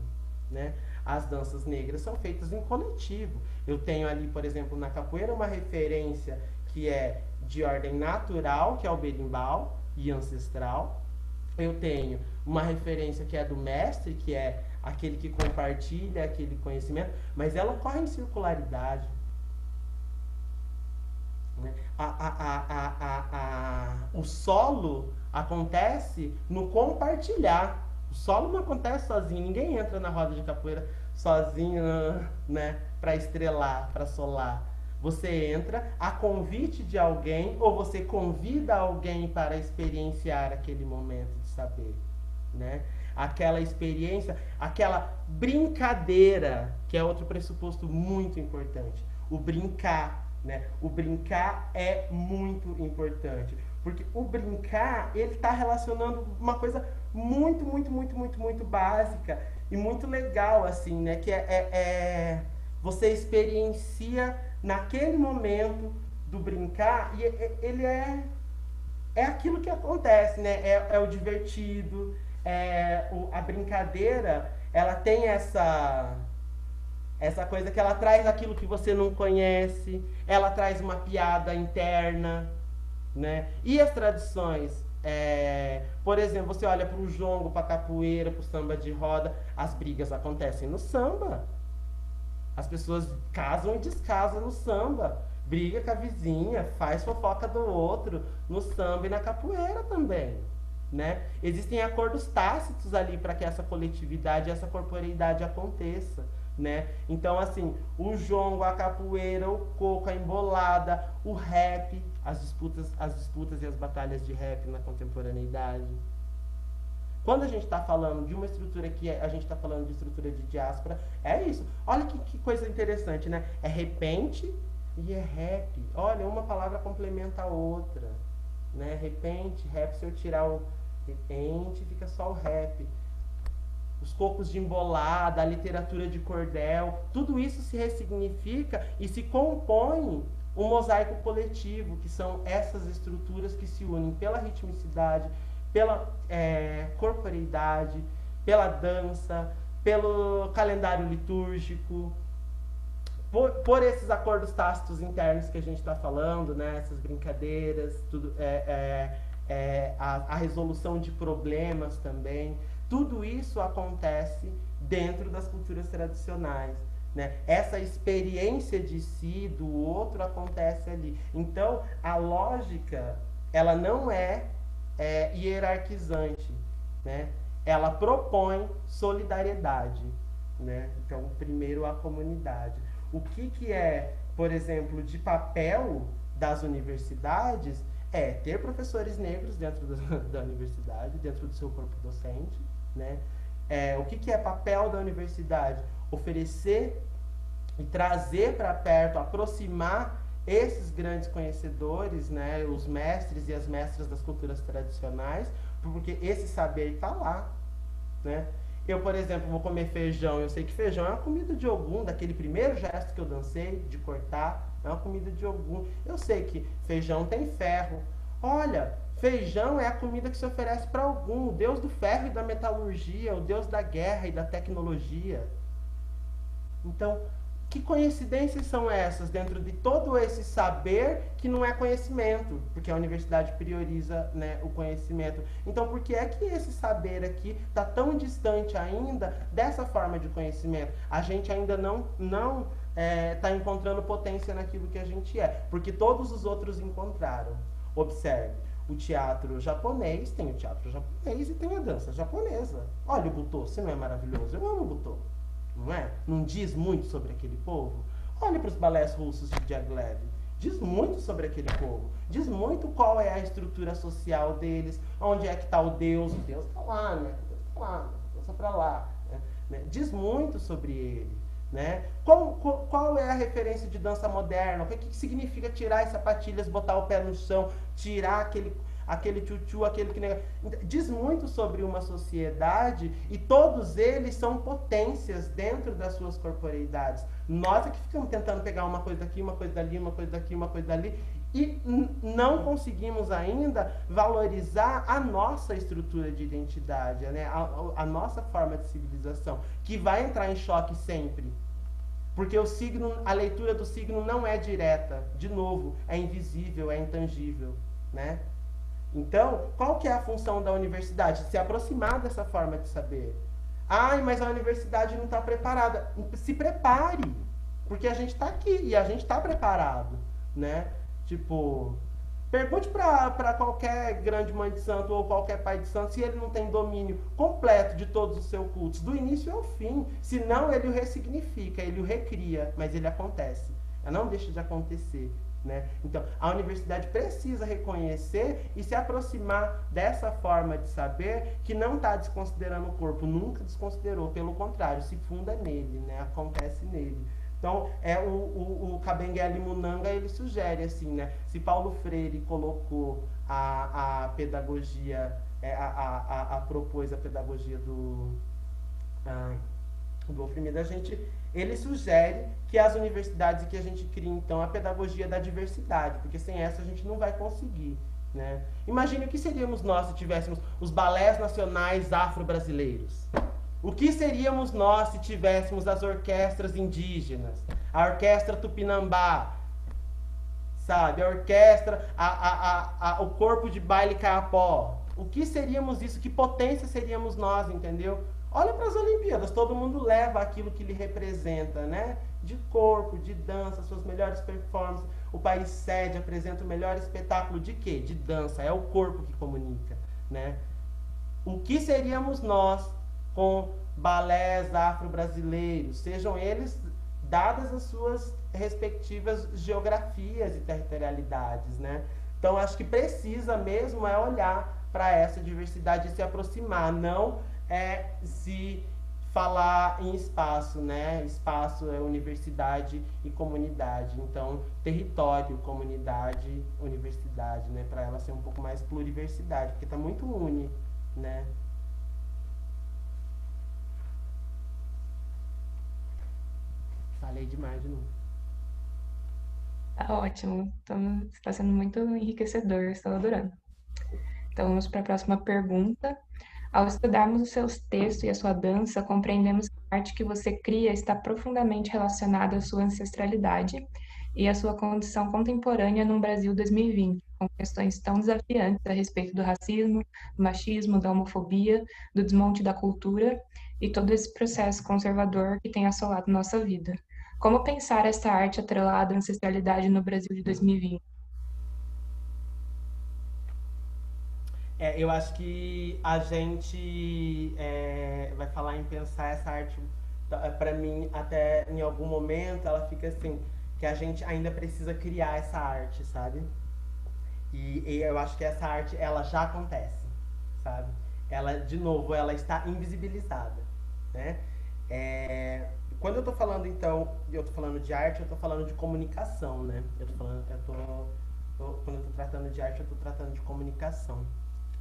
né? As danças negras são feitas em coletivo. Eu tenho ali, por exemplo, na capoeira, uma referência que é de ordem natural, que é o berimbau, e ancestral. Eu tenho uma referência que é do mestre, que é aquele que compartilha aquele conhecimento, mas ela ocorre em circularidade. Né? O solo acontece no compartilhar. O solo não acontece sozinho. Ninguém entra na roda de capoeira sozinho, né, para estrelar, para solar. Você entra a convite de alguém ou você convida alguém para experienciar aquele momento de saber, né? Aquela experiência, aquela brincadeira, que é outro pressuposto muito importante. O brincar, né? O brincar é muito importante, porque o brincar, ele está relacionando uma coisa muito básica e muito legal, assim, né? Que você experiencia naquele momento do brincar, e ele é aquilo que acontece, né? É o divertido, a brincadeira, ela tem essa coisa que ela traz aquilo que você não conhece, ela traz uma piada interna, né? E as tradições, por exemplo, você olha para o jongo, para a capoeira, para o samba de roda, as brigas acontecem no samba. As pessoas casam e descasam no samba, briga com a vizinha, faz fofoca do outro no samba e na capoeira também, né? Existem acordos tácitos ali para que essa coletividade, essa corporeidade aconteça, né? Então, assim, o jongo, a capoeira, o coco, a embolada, o rap, as disputas e as batalhas de rap na contemporaneidade. Quando a gente está falando de uma estrutura que a gente está falando de estrutura de diáspora, é isso. Olha que coisa interessante, né? É repente e é rap. Olha, uma palavra complementa a outra, né? Repente, rap, se eu tirar o repente, fica só o rap. Os cocos de embolada, a literatura de cordel, tudo isso se ressignifica e se compõe um mosaico coletivo, que são essas estruturas que se unem pela ritmicidade, pela corporeidade, pela dança, pelo calendário litúrgico, por esses acordos tácitos internos que a gente está falando, né? Essas brincadeiras, tudo, a resolução de problemas também. Tudo isso acontece dentro das culturas tradicionais, né? Essa experiência de si, do outro, acontece ali. Então, a lógica, ela não é hierarquizante, né? Ela propõe solidariedade, né? Então, primeiro a comunidade. O que é, por exemplo, de papel das universidades é ter professores negros dentro da universidade, dentro do seu corpo docente, né? O que é papel da universidade? Oferecer e trazer para perto, aproximar esses grandes conhecedores, né, os mestres e as mestras das culturas tradicionais, porque esse saber está lá, né? Eu, por exemplo, vou comer feijão, eu sei que feijão é uma comida de Ogum, daquele primeiro gesto que eu dancei, de cortar, é uma comida de Ogum. Eu sei que feijão tem ferro. Olha, feijão é a comida que se oferece para Ogum, o deus do ferro e da metalurgia, o deus da guerra e da tecnologia. Então, que coincidências são essas dentro de todo esse saber que não é conhecimento? Porque a universidade prioriza, né, o conhecimento. Então, por que é que esse saber aqui está tão distante ainda dessa forma de conhecimento? A gente ainda não está encontrando potência naquilo que a gente é, porque todos os outros encontraram. Observe, o teatro japonês tem o teatro japonês e tem a dança japonesa. Olha o Butô, se não é maravilhoso? Eu amo o Butô. Não é? Não diz muito sobre aquele povo? Olhe para os balés russos de Diaghilev. Diz muito sobre aquele povo. Diz muito qual é a estrutura social deles, onde é que está o Deus. O Deus está lá, né? O Deus está lá, dança para lá. Né? Diz muito sobre ele. Né? Qual é a referência de dança moderna? O que significa tirar as sapatilhas, botar o pé no chão, tirar aquele tchutchu, aquele que... Diz muito sobre uma sociedade e todos eles são potências dentro das suas corporeidades. Nós é que ficamos tentando pegar uma coisa daqui, uma coisa dali, uma coisa daqui, uma coisa dali e não conseguimos ainda valorizar a nossa estrutura de identidade, né? A nossa forma de civilização, que vai entrar em choque sempre. Porque o signo, a leitura do signo não é direta. De novo, é invisível, é intangível, né? Então, qual que é a função da universidade? Se aproximar dessa forma de saber. Ai, mas a universidade não está preparada. Se prepare, porque a gente está aqui e a gente está preparado, né? Tipo, pergunte para qualquer grande mãe de santo ou qualquer pai de santo se ele não tem domínio completo de todos os seus cultos, do início ao fim. Senão ele o ressignifica, ele o recria, mas ele acontece. Ela não deixa de acontecer. Né? Então, a universidade precisa reconhecer e se aproximar dessa forma de saber que não está desconsiderando o corpo, nunca desconsiderou, pelo contrário, se funda nele, né? Acontece nele. Então, o Kabengele Munanga, ele sugere assim, né? Se Paulo Freire colocou a pedagogia, propôs a pedagogia do oprimido, ele sugere que as universidades, que a gente crie, então, a pedagogia da diversidade, porque sem essa a gente não vai conseguir, né? Imagine o que seríamos nós se tivéssemos os balés nacionais afro-brasileiros. O que seríamos nós se tivéssemos as orquestras indígenas, a orquestra tupinambá, sabe? A orquestra, o corpo de baile caapó. O que seríamos isso? Que potência seríamos nós, entendeu? Olha para as Olimpíadas, todo mundo leva aquilo que lhe representa, né? De corpo, de dança, suas melhores performances. O país sede apresenta o melhor espetáculo de quê? De dança, é o corpo que comunica, né? O que seríamos nós com balés afro-brasileiros, sejam eles dadas as suas respectivas geografias e territorialidades, né? Então, acho que precisa mesmo olhar para essa diversidade e se aproximar, não se falar em espaço, né? Espaço é universidade e comunidade. Então, território, comunidade, universidade, né? Para ela ser um pouco mais pluriversidade, porque está muito uni, né? Falei demais de novo. Tá ótimo. Então, está sendo muito enriquecedor, estou adorando. Então, vamos para a próxima pergunta. Ao estudarmos os seus textos e a sua dança, compreendemos que a arte que você cria está profundamente relacionada à sua ancestralidade e à sua condição contemporânea num Brasil 2020, com questões tão desafiantes a respeito do racismo, do machismo, da homofobia, do desmonte da cultura e todo esse processo conservador que tem assolado nossa vida. Como pensar essa arte atrelada à ancestralidade no Brasil de 2020? Eu acho que a gente vai falar em pensar essa arte, para mim, até em algum momento, ela fica assim, que a gente ainda precisa criar essa arte, sabe? E eu acho que essa arte, ela já acontece, sabe? Ela, de novo, ela está invisibilizada, né? Quando eu tô falando, então, eu tô falando de arte, eu tô falando de comunicação, né? Quando eu tô tratando de arte, eu tô tratando de comunicação.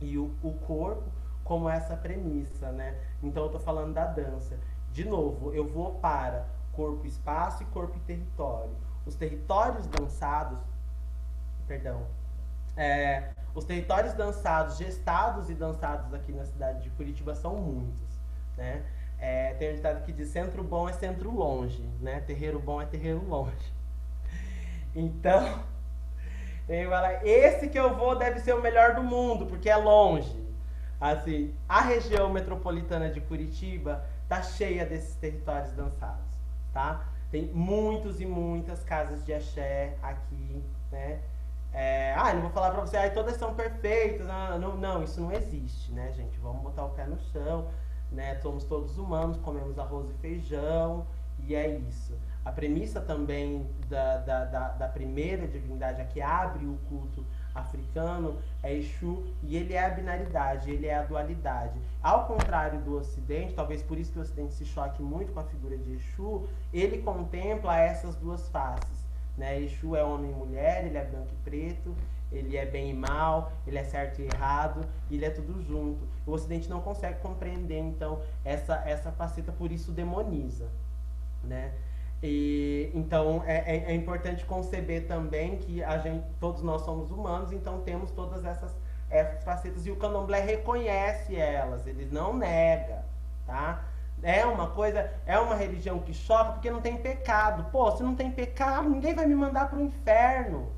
E o corpo como essa premissa, né? Então eu tô falando da dança. De novo, eu vou para corpo, espaço e corpo e território. Os territórios dançados, perdão, os territórios dançados, gestados e dançados aqui na cidade de Curitiba são muitos, né? Tem um ditado que diz: centro bom é centro longe, né? Terreiro bom é terreiro longe. Então, esse que eu vou deve ser o melhor do mundo, porque é longe. Assim, a região metropolitana de Curitiba tá cheia desses territórios dançados, tá? Tem muitos e muitas casas de axé aqui, né? Não vou falar pra você, todas são perfeitas. Não, isso não existe, né, gente? Vamos botar o pé no chão, né? Somos todos humanos, comemos arroz e feijão, e é isso. A premissa também da primeira divindade que abre o culto africano é Exu, e ele é a binaridade, ele é a dualidade. Ao contrário do Ocidente, talvez por isso que o Ocidente se choque muito com a figura de Exu, ele contempla essas duas faces, né? Exu é homem e mulher, ele é branco e preto, ele é bem e mal, ele é certo e errado, ele é tudo junto. O Ocidente não consegue compreender, então, essa faceta, por isso demoniza, né? Então é importante conceber também que todos nós somos humanos, então temos todas essas facetas, e o candomblé reconhece elas, ele não nega, tá? É uma religião que choca porque não tem pecado. Pô, se não tem pecado, ninguém vai me mandar pro inferno,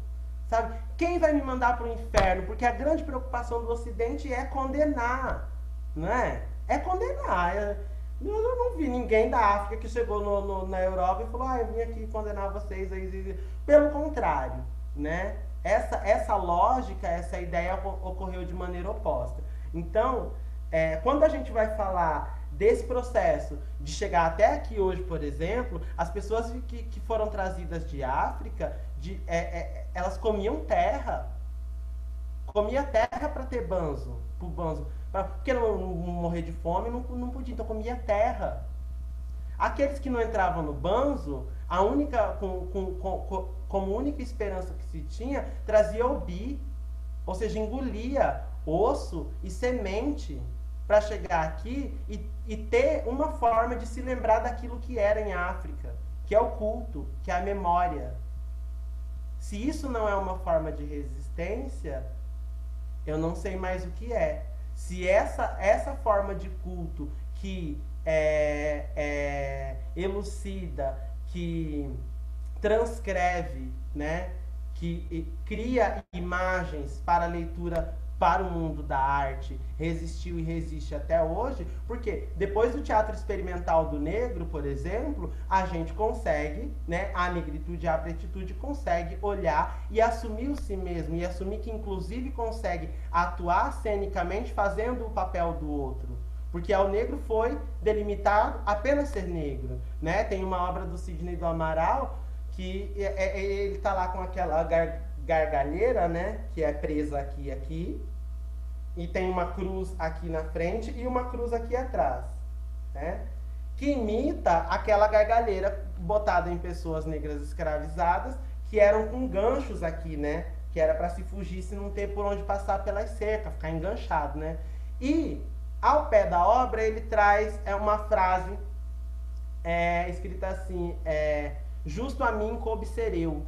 sabe? Quem vai me mandar pro inferno? Porque a grande preocupação do Ocidente é condenar, não é? É condenar. Eu não vi ninguém da África que chegou na Europa e falou: eu vim aqui condenar vocês. Pelo contrário, né? Essa lógica, essa ideia ocorreu de maneira oposta. Então, quando a gente vai falar desse processo de chegar até aqui hoje, por exemplo, as pessoas que foram trazidas de África, elas comiam terra. Comia terra para ter banzo, porque não morrer de fome não podia, então comia terra. Aqueles que não entravam no banzo, como única esperança que se tinha, trazia obi, ou seja, engolia osso e semente para chegar aqui e ter uma forma de se lembrar daquilo que era em África, que é o culto, que é a memória. Se isso não é uma forma de resistência, eu não sei mais o que é. Se essa forma de culto que elucida, que transcreve, né, que cria imagens para leitura para o mundo da arte, resistiu e resiste até hoje, porque depois do teatro experimental do negro, por exemplo, a gente consegue, né, a negritude e a pretitude consegue olhar e assumir o si mesmo, e assumir que inclusive consegue atuar cenicamente fazendo o papel do outro. Porque ao negro foi delimitado apenas ser negro, né? Tem uma obra do Sidney do Amaral que ele tá lá com aquela gargalheira, né, que é presa aqui, e tem uma cruz aqui na frente e uma cruz aqui atrás, né, que imita aquela gargalheira botada em pessoas negras escravizadas, que eram com ganchos aqui, né, que era para se fugir, se não ter por onde passar pelas cercas, ficar enganchado, né. E ao pé da obra ele traz uma frase escrita assim: justo a mim coube ser eu.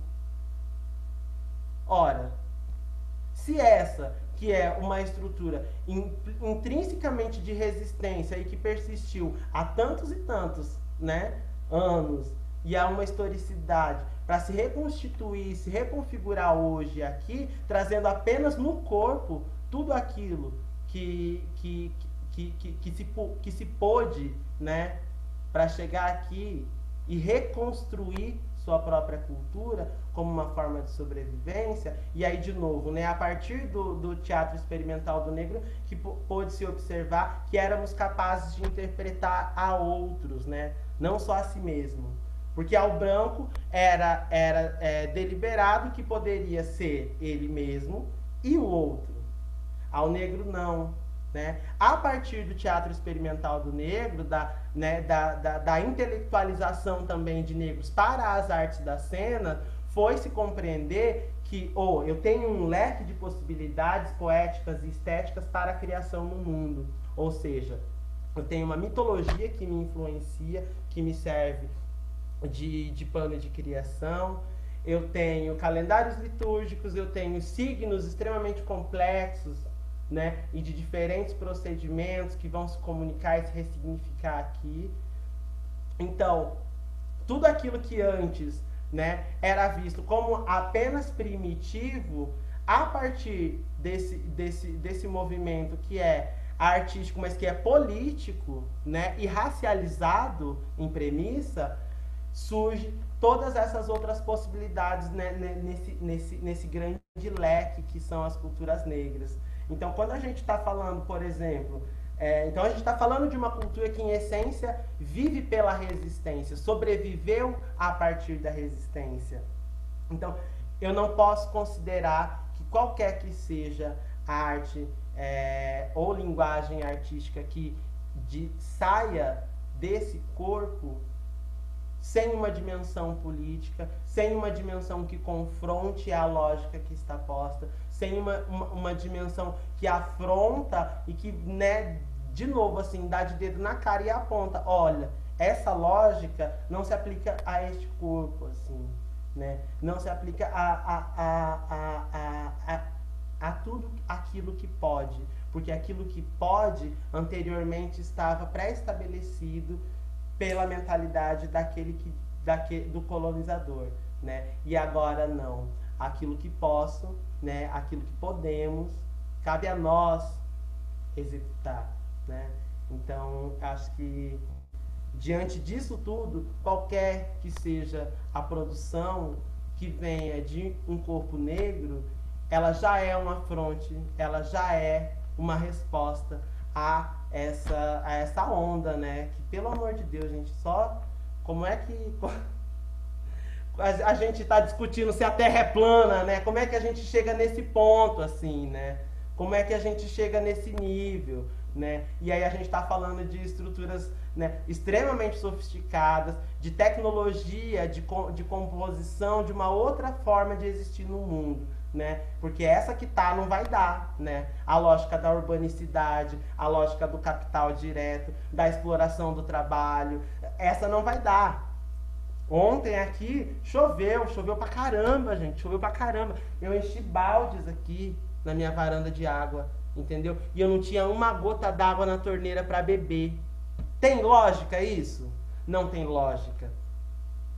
Ora, se essa, que é uma estrutura intrinsecamente de resistência e que persistiu há tantos e tantos, né, anos, e há uma historicidade para se reconstituir, se reconfigurar hoje aqui, trazendo apenas no corpo tudo aquilo que se pôde, né, para chegar aqui e reconstruir sua própria cultura como uma forma de sobrevivência. E aí, de novo, né, a partir do teatro experimental do negro, que pôde se observar que éramos capazes de interpretar a outros, né, não só a si mesmo. Porque ao branco era deliberado que poderia ser ele mesmo e o outro. Ao negro, não. né? A partir do teatro experimental do negro, da intelectualização também de negros para as artes da cena, foi se compreender que eu tenho um leque de possibilidades poéticas e estéticas para a criação no mundo. Ou seja, eu tenho uma mitologia que me influencia, que me serve de pano de criação. Eu tenho calendários litúrgicos, eu tenho signos extremamente complexos, né, e de diferentes procedimentos que vão se comunicar e se ressignificar aqui. Então, tudo aquilo que antes, né, era visto como apenas primitivo, a partir desse movimento que é artístico, mas que é político, né, e racializado em premissa, surge todas essas outras possibilidades, né, nesse grande leque que são as culturas negras. Então, quando a gente está falando, por exemplo, então a gente está falando de uma cultura que, em essência, vive pela resistência, sobreviveu a partir da resistência. Então, eu não posso considerar que qualquer que seja a arte ou linguagem artística que saia desse corpo sem uma dimensão política, sem uma dimensão que confronte a lógica que está posta, sem uma dimensão que afronta e que, né, de novo, assim, dá de dedo na cara e aponta, olha, essa lógica não se aplica a este corpo, assim, né? Não se aplica a tudo aquilo que pode, porque aquilo que pode anteriormente estava pré-estabelecido pela mentalidade do colonizador, né? E agora não. Aquilo que posso, né? Aquilo que podemos, cabe a nós executar, né? Então, acho que diante disso tudo, qualquer que seja a produção que venha de um corpo negro, ela já é uma fronte, ela já é uma resposta a essa onda, né? Que, pelo amor de Deus, gente, só como é que a gente está discutindo se a Terra é plana, né? Como é que a gente chega nesse ponto, assim, né? Como é que a gente chega nesse nível, né? E aí a gente está falando de estruturas, né, extremamente sofisticadas, de tecnologia, de composição, de uma outra forma de existir no mundo, né? Porque essa que não vai dar, né? A lógica da urbanicidade, a lógica do capital direto, da exploração do trabalho, essa não vai dar. Ontem aqui choveu pra caramba, gente, choveu pra caramba. Eu enchi baldes aqui na minha varanda de água, entendeu? E eu não tinha uma gota d'água na torneira para beber. Tem lógica isso? Não tem lógica.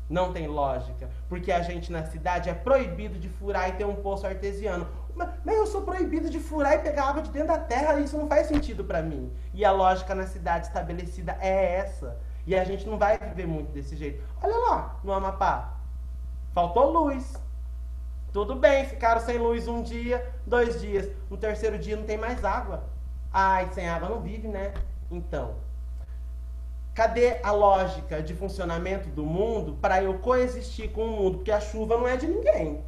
Não tem lógica. Porque a gente na cidade é proibido de furar e ter um poço artesiano. Mas eu sou proibido de furar e pegar água de dentro da terra, isso não faz sentido para mim. E a lógica na cidade estabelecida é essa. E a gente não vai viver muito desse jeito. Olha lá, no Amapá. Faltou luz. Tudo bem, ficaram sem luz um dia, 2 dias. No terceiro dia não tem mais água. Ai, sem água não vive, né? Então, cadê a lógica de funcionamento do mundo para eu coexistir com o mundo? Porque a chuva não é de ninguém.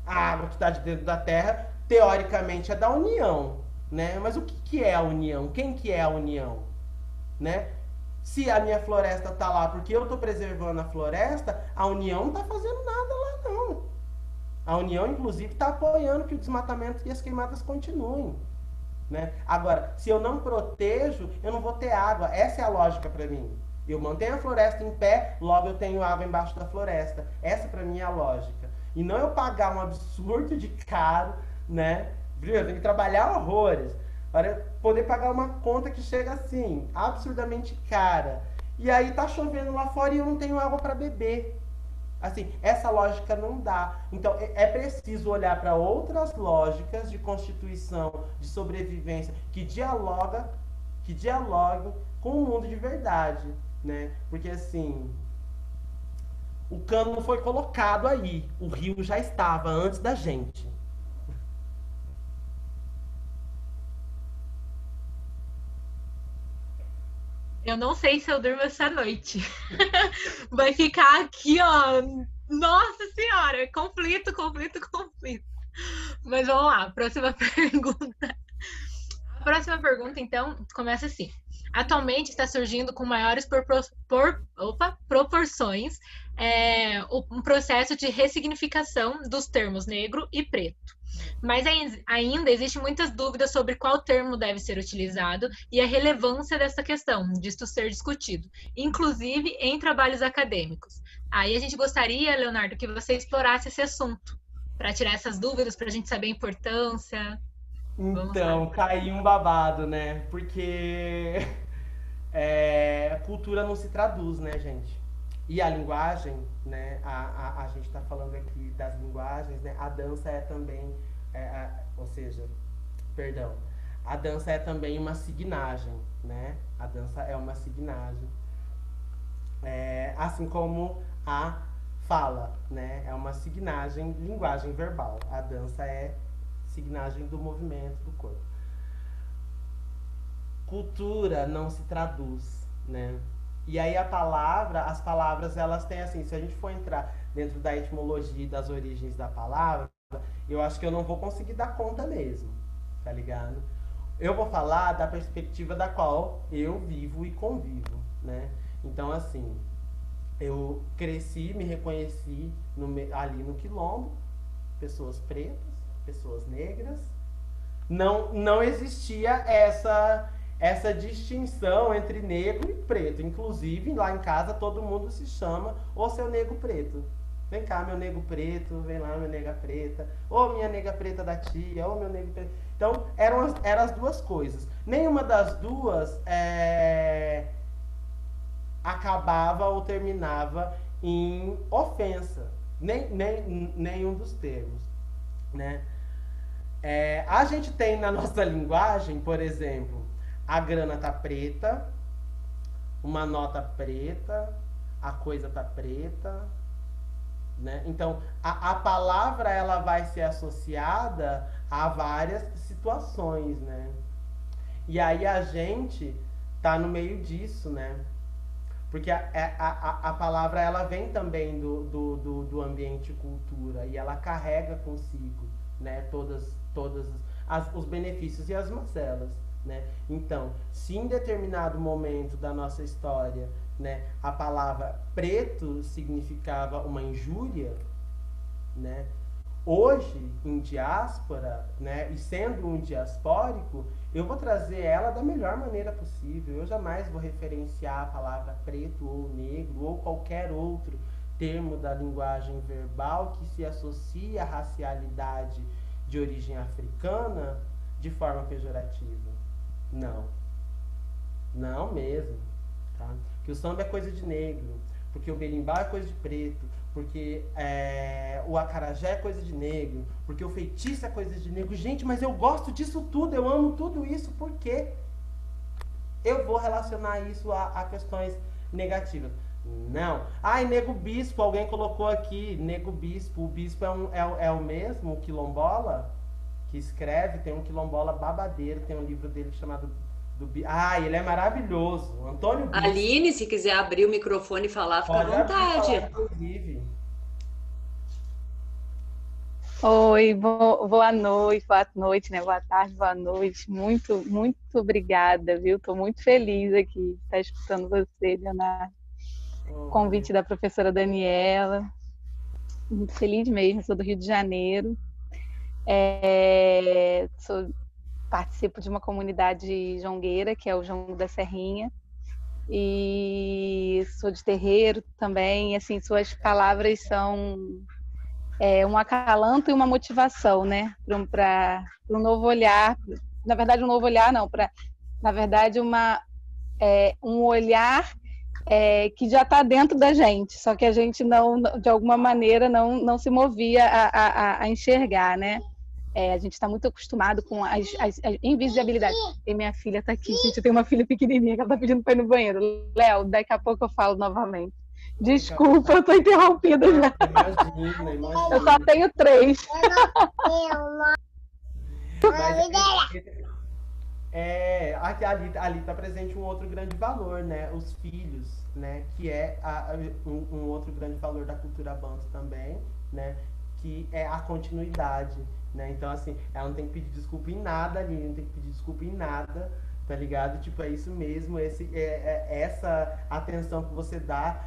A água que está de dentro da terra, teoricamente, é da União, né? Mas o que é a União? Quem que é a União? Né? Se a minha floresta está lá porque eu estou preservando a floresta, a União não está fazendo nada lá, não. A União, inclusive, está apoiando que o desmatamento e as queimadas continuem, né? Agora, se eu não protejo, eu não vou ter água. Essa é a lógica para mim. Eu mantenho a floresta em pé, logo eu tenho água embaixo da floresta. Essa para mim é a lógica. E não eu pagar um absurdo de caro, né? Eu tenho que trabalhar horrores para poder pagar uma conta que chega assim, absurdamente cara. E aí tá chovendo lá fora e eu não tenho água para beber. Assim, essa lógica não dá. Então, é preciso olhar para outras lógicas de constituição, de sobrevivência, que dialoguem com o mundo de verdade, né? Porque, assim, o cano não foi colocado aí. O rio já estava antes da gente. Eu não sei se eu durmo essa noite. Vai ficar aqui, ó. Nossa Senhora, conflito. Mas vamos lá, próxima pergunta. A próxima pergunta, então, começa assim. Atualmente está surgindo com maiores proporções um processo de ressignificação dos termos negro e preto. Mas ainda existem muitas dúvidas sobre qual termo deve ser utilizado e a relevância dessa questão, disto ser discutido, inclusive em trabalhos acadêmicos. Aí a gente gostaria, Leonardo, que você explorasse esse assunto, para tirar essas dúvidas, para a gente saber a importância. Então, caiu um babado, né? Porque cultura não se traduz, né, gente? E a linguagem, né? A gente está falando aqui das linguagens, né? A dança é também, a dança é também uma signagem, né? A dança é uma signagem. Assim como a fala, né? É uma signagem, linguagem verbal. A dança é signagem do movimento do corpo. Cultura não se traduz, né? E aí as palavras, elas têm assim, se a gente for entrar dentro da etimologia e das origens da palavra, eu acho que eu não vou conseguir dar conta mesmo, tá ligado? Eu vou falar da perspectiva da qual eu vivo e convivo, né? Então, assim, eu cresci, me reconheci ali no Quilombo, pessoas pretas, pessoas negras, não existia essa distinção entre negro e preto. Inclusive, lá em casa, todo mundo se chama ô seu negro preto. Vem cá, meu negro preto, vem lá, minha nega preta, ô minha nega preta da tia, ô meu negro preto. Então, eram as duas coisas. Nenhuma das duas acabava ou terminava em ofensa. Nenhum dos termos, né? A gente tem na nossa linguagem, por exemplo, a grana tá preta, uma nota preta, a coisa tá preta, né? Então, a palavra ela vai ser associada a várias situações, né? E aí a gente tá no meio disso, né? Porque a palavra ela vem também do ambiente cultura e ela carrega consigo, né, todos os benefícios e as mazelas, né? Então, se em determinado momento da nossa história, né, a palavra preto significava uma injúria, né? Hoje, em diáspora, né, e sendo um diaspórico, eu vou trazer ela da melhor maneira possível. Eu jamais vou referenciar a palavra preto ou negro ou qualquer outro termo da linguagem verbal que se associa à racialidade de origem africana de forma pejorativa. Não mesmo, tá? Que o samba é coisa de negro, porque o berimbau é coisa de preto, porque o acarajé é coisa de negro, porque o feitiço é coisa de negro. Gente, mas eu gosto disso tudo, eu amo tudo isso, por quê? Eu vou relacionar isso a questões negativas. Não. Ai, nego bispo, alguém colocou aqui, nego bispo. O bispo é o mesmo, o quilombola, que escreve, tem um quilombola babadeiro, tem um livro dele chamado... ele é maravilhoso. Antônio Bispo. Aline, se quiser abrir o microfone e falar, fica à vontade. Oi, boa noite, né? Boa tarde, boa noite. Muito, muito obrigada, viu? Estou muito feliz aqui de estar escutando você, Leonardo. Convite da professora Daniela. Muito feliz mesmo, sou do Rio de Janeiro. Participo de uma comunidade jongueira, que é o Jongo da Serrinha. E sou de terreiro também. Assim, suas palavras são um acalanto e uma motivação, né? Para um novo olhar. Na verdade, um novo olhar não. Na verdade, um olhar que já está dentro da gente, só que a gente não, de alguma maneira, não se movia a enxergar, né? A gente está muito acostumado com as invisibilidades. E minha filha está aqui, gente, eu tenho uma filha pequenininha que ela está pedindo para ir no banheiro. Léo, daqui a pouco eu falo novamente. Desculpa, eu estou interrompida já. Imagina. Eu só tenho 3. Ali está presente um outro grande valor, né? Os filhos, né? Que é um outro grande valor da cultura banto também, né? Que é a continuidade, né? Então, assim, ela não tem que pedir desculpa em nada ali, não tem que pedir desculpa em nada, tá ligado? Tipo, é isso mesmo, essa atenção que você dá,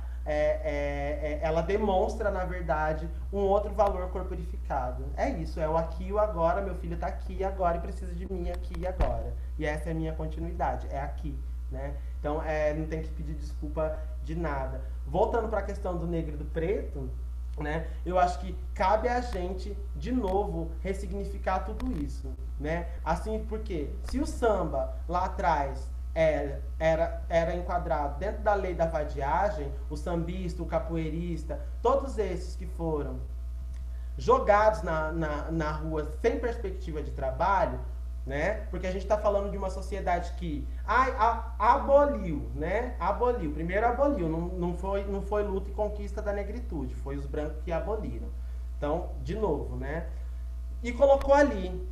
ela demonstra, na verdade, um outro valor corporificado. É isso, é o aqui e o agora, meu filho tá aqui e agora e precisa de mim aqui e agora. E essa é a minha continuidade, é aqui, né? Então, não tem que pedir desculpa de nada. Voltando para a questão do negro e do preto, né? Eu acho que cabe a gente, de novo, ressignificar tudo isso, né? Assim, porque se o samba lá atrás era enquadrado dentro da lei da vadiagem, o sambista, o capoeirista, todos esses que foram jogados na rua sem perspectiva de trabalho, né? Porque a gente está falando de uma sociedade que aboliu, né? Aboliu. Primeiro aboliu, não foi luta e conquista da negritude, foi os brancos que aboliram. Então, de novo, né? E colocou ali.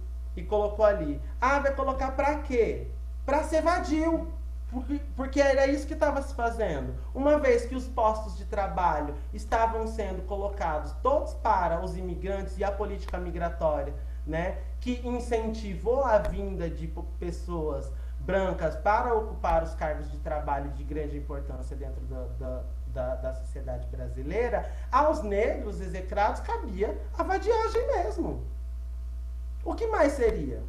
Vai colocar para quê? Para ser vadio. Porque era isso que estava se fazendo. Uma vez que os postos de trabalho estavam sendo colocados todos para os imigrantes e a política migratória, né, que incentivou a vinda de pessoas brancas para ocupar os cargos de trabalho de grande importância dentro da sociedade brasileira, aos negros execrados cabia a vadiagem mesmo. O que mais seria,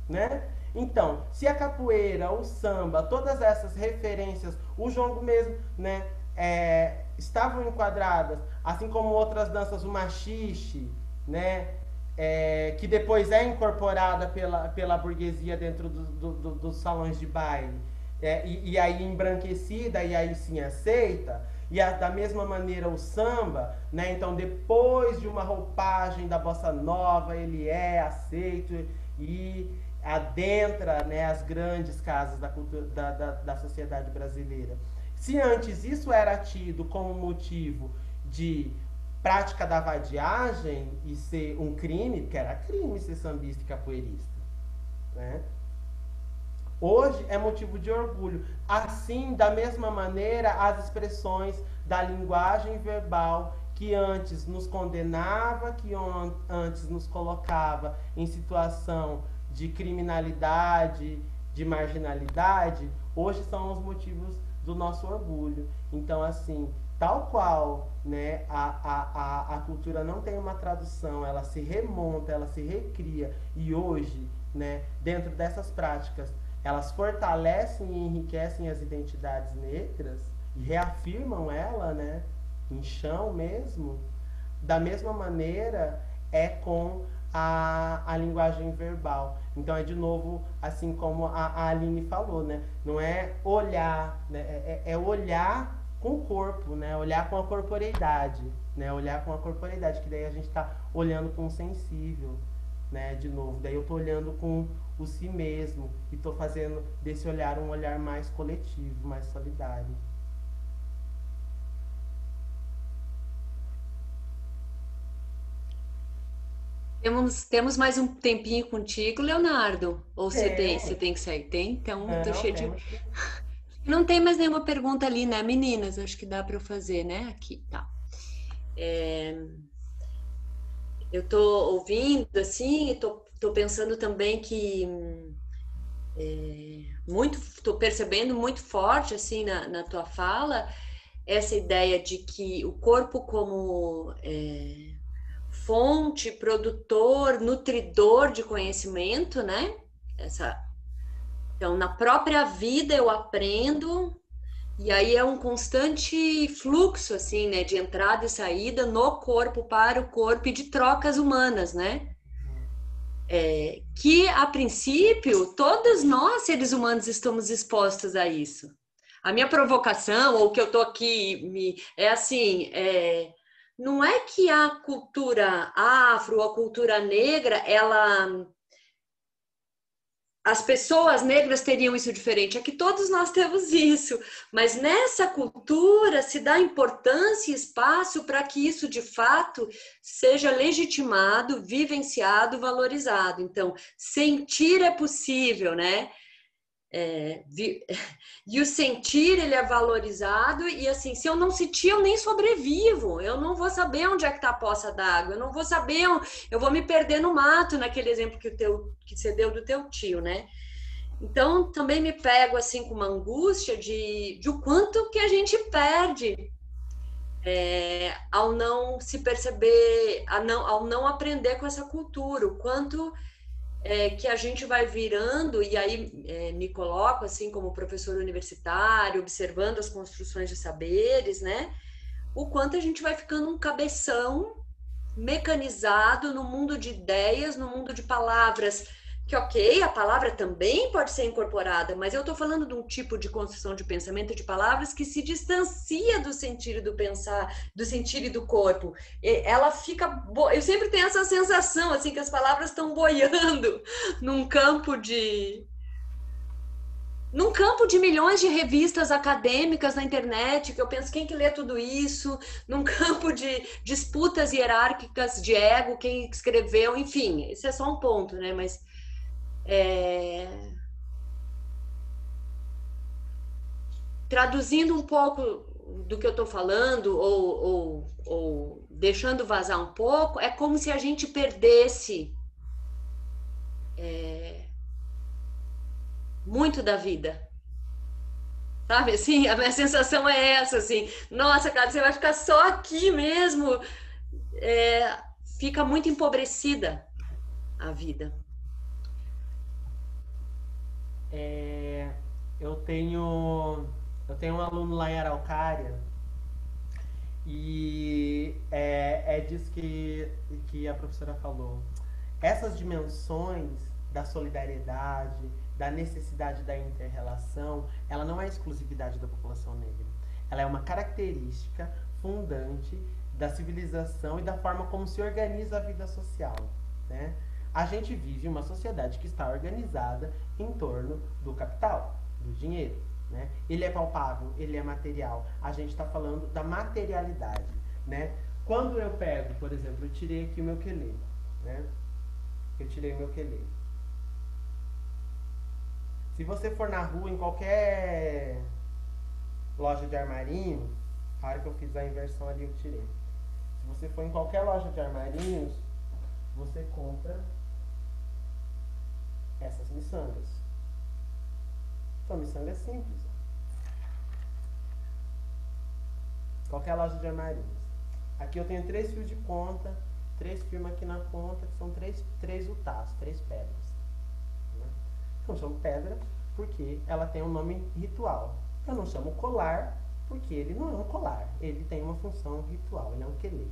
né? Então, se a capoeira, o samba, todas essas referências, o jongo mesmo, né, estavam enquadradas, assim como outras danças, o machixe, né, que depois é incorporada pela burguesia dentro dos salões de baile, e aí embranquecida, e aí sim aceita, e da mesma maneira o samba, né, então depois de uma roupagem da bossa nova, ele é aceito e adentra, né, as grandes casas da cultura, da sociedade brasileira. Se antes isso era tido como motivo de prática da vadiagem e ser um crime, porque era crime ser sambista e capoeirista, né? Hoje é motivo de orgulho. Assim, da mesma maneira, as expressões da linguagem verbal que antes nos condenava, que antes nos colocava em situação de criminalidade, de marginalidade, hoje são os motivos do nosso orgulho. Então, assim, tal qual, né, a cultura não tem uma tradução, ela se remonta, ela se recria, e hoje, né, dentro dessas práticas, elas fortalecem e enriquecem as identidades negras e reafirmam ela, né, em chão mesmo. Da mesma maneira com a linguagem verbal. Então é de novo, assim como a Aline falou, né? Não é olhar, né? É olhar com o corpo, né? Olhar com a corporeidade, né? Olhar com a corporeidade, que daí a gente está olhando com o sensível, né? De novo, daí eu tô olhando com o si mesmo e tô fazendo desse olhar um olhar mais coletivo, mais solidário. Temos mais um tempinho contigo, Leonardo? Ou você tem que sair? Tem? Então, tô cheio de... Não tem mais nenhuma pergunta ali, né, meninas? Acho que dá para eu fazer, né? Aqui, tá. Eu tô ouvindo, assim, e tô pensando também que... tô percebendo muito forte, assim, na tua fala, essa ideia de que o corpo como... fonte, produtor, nutridor de conhecimento, né? Então, na própria vida eu aprendo, e aí é um constante fluxo, assim, né? De entrada e saída no corpo, para o corpo, e de trocas humanas, né? Que, a princípio, todos nós, seres humanos, estamos expostos a isso. A minha provocação, ou o que eu tô aqui, não é que a cultura afro, a cultura negra, as pessoas negras teriam isso diferente, é que todos nós temos isso, mas nessa cultura se dá importância e espaço para que isso de fato seja legitimado, vivenciado, valorizado. Então, sentir é possível, né? E o sentir, ele é valorizado, e assim, se eu não sentir, eu nem sobrevivo, eu não vou saber onde é que está a poça d'água, eu não vou saber, eu vou me perder no mato, naquele exemplo que você deu do teu tio, né? Então, também me pego assim com uma angústia de o quanto que a gente perde ao não se perceber, ao não aprender com essa cultura, o quanto que a gente vai virando, e aí me coloco assim como professor universitário, observando as construções de saberes, né? O quanto a gente vai ficando um cabeção mecanizado no mundo de ideias, no mundo de palavras, que ok, a palavra também pode ser incorporada, mas eu estou falando de um tipo de construção de pensamento de palavras que se distancia do sentido do pensar, do sentido e do corpo. Ela fica... Eu sempre tenho essa sensação, assim, que as palavras estão boiando num campo de milhões de revistas acadêmicas na internet, que eu penso, quem que lê tudo isso? Num campo de disputas hierárquicas de ego, quem escreveu, enfim, esse é só um ponto, né? Mas traduzindo um pouco do que eu estou falando, ou deixando vazar um pouco, é como se a gente perdesse muito da vida. Sabe, assim, a minha sensação é essa, assim, nossa, cara, você vai ficar só aqui mesmo, fica muito empobrecida a vida. Eu tenho um aluno lá em Araucária e é disso que a professora falou. Essas dimensões da solidariedade, da necessidade da inter-relação, ela não é exclusividade da população negra. Ela é uma característica fundante da civilização e da forma como se organiza a vida social, né? A gente vive uma sociedade que está organizada em torno do capital, do dinheiro, né? Ele é palpável, ele é material. A gente está falando da materialidade, né? Quando eu pego, por exemplo, eu tirei aqui o meu quelê, né? Eu tirei o meu quelê. Se você for na rua, em qualquer loja de armarinho, a hora que eu fiz a inversão ali, eu tirei. Se você for em qualquer loja de armarinhos, você compra essas miçangas. Então, miçanga é simples. Qualquer loja de armarinhos. Aqui eu tenho 3 fios de conta, 3 firmas aqui na ponta, que são 3 utás, 3 pedras. Né? Eu chamo pedra porque ela tem um nome ritual. Eu não chamo colar porque ele não é um colar. Ele tem uma função ritual, ele é um quelê.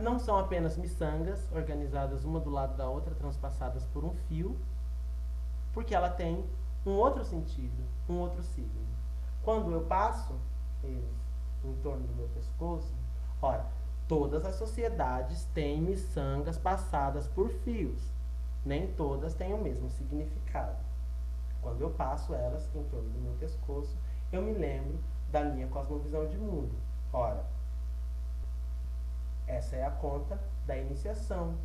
Não são apenas miçangas organizadas uma do lado da outra, transpassadas por um fio, porque ela tem um outro sentido, um outro signo. Quando eu passo eles em torno do meu pescoço, ora, todas as sociedades têm miçangas passadas por fios. Nem todas têm o mesmo significado. Quando eu passo elas em torno do meu pescoço, eu me lembro da minha cosmovisão de mundo. Ora, essa é a conta da iniciação.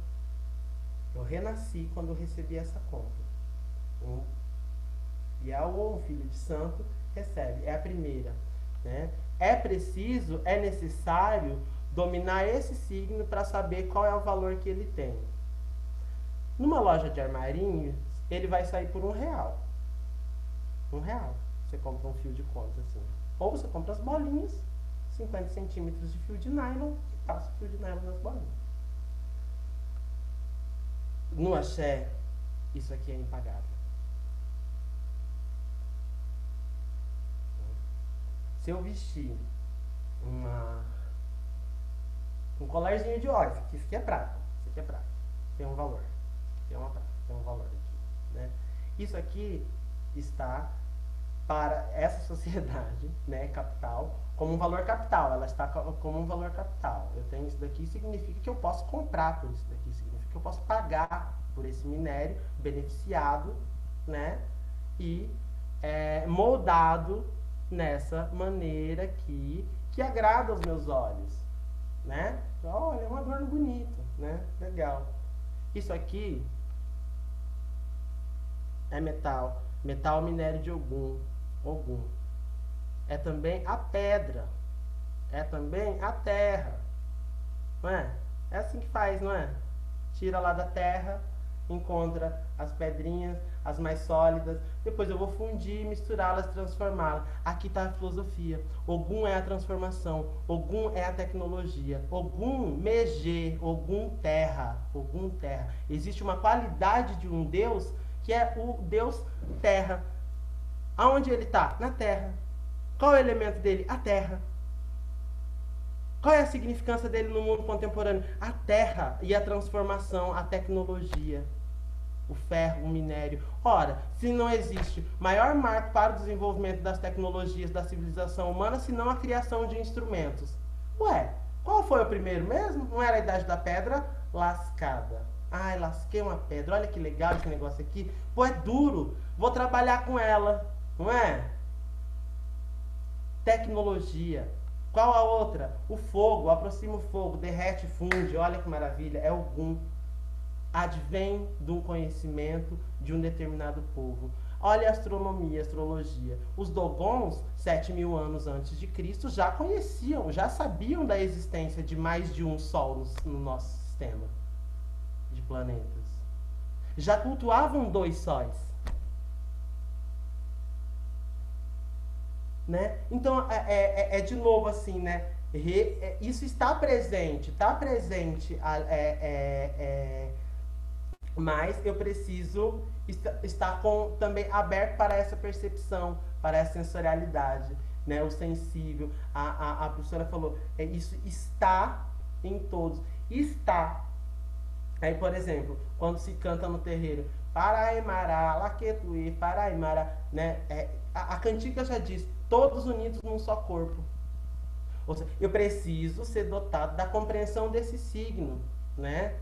Eu renasci quando eu recebi essa conta. E um filho de santo recebe. É a primeira. Né? É necessário dominar esse signo para saber qual é o valor que ele tem. Numa loja de armarinhos, ele vai sair por R$1. R$1. Você compra um fio de conta assim. Ou você compra as bolinhas, 50 centímetros de fio de nylon, e passa o fio de nylon nas bolinhas. No axé, isso aqui é impagável. Se eu vestir um colarzinho de óleo, isso aqui é prata, tem um valor, tem um valor aqui, né? Isso aqui está para essa sociedade, né, capital, como um valor capital, ela está como um valor capital. Eu tenho isso daqui, significa que eu posso comprar por isso daqui, significa que eu posso pagar por esse minério, beneficiado, né, e moldado nessa maneira aqui, que agrada aos meus olhos, né? Olha, é um adorno bonito, né? Legal. Isso aqui é metal. Metal, minério de Ogum. Ogum. É também a pedra. É também a terra. Não é? É assim que faz, não é? Tira lá da terra, encontra as pedrinhas, as mais sólidas. Depois eu vou fundir, misturá-las, transformá-las. Aqui está a filosofia. Ogum é a transformação. Ogum é a tecnologia. Ogum, Megê. Ogum, terra. Ogum, terra. Existe uma qualidade de um Deus que é o Deus terra. Aonde ele está? Na terra. Qual é o elemento dele? A terra. Qual é a significância dele no mundo contemporâneo? A terra e a transformação, a tecnologia, o ferro, o minério. Ora, se não existe maior marco para o desenvolvimento das tecnologias da civilização humana, senão a criação de instrumentos. Ué, qual foi o primeiro mesmo? Não era a Idade da Pedra? Lascada. Ai, lasquei uma pedra. Olha que legal esse negócio aqui. Pô, é duro. Vou trabalhar com ela. Não é? Tecnologia. Qual a outra? O fogo. Aproxima o fogo. Derrete, funde. Olha que maravilha. É Ogum. Advém de um conhecimento de um determinado povo. Olha a astronomia, a astrologia. Os Dogons, 7.000 anos antes de Cristo, já conheciam, já sabiam da existência de mais de um Sol no nosso sistema de planetas. Já cultuavam 2 sóis. Né? Então, de novo assim, né? Isso está presente, mas eu preciso estar também aberto para essa percepção, para essa sensorialidade, né? O sensível. A professora falou, isso está em todos. Está. Aí, por exemplo, quando se canta no terreiro, Paraimará, Laquetuê, Paraimará, né? A cantiga já diz, todos unidos num só corpo. Ou seja, eu preciso ser dotado da compreensão desse signo, né?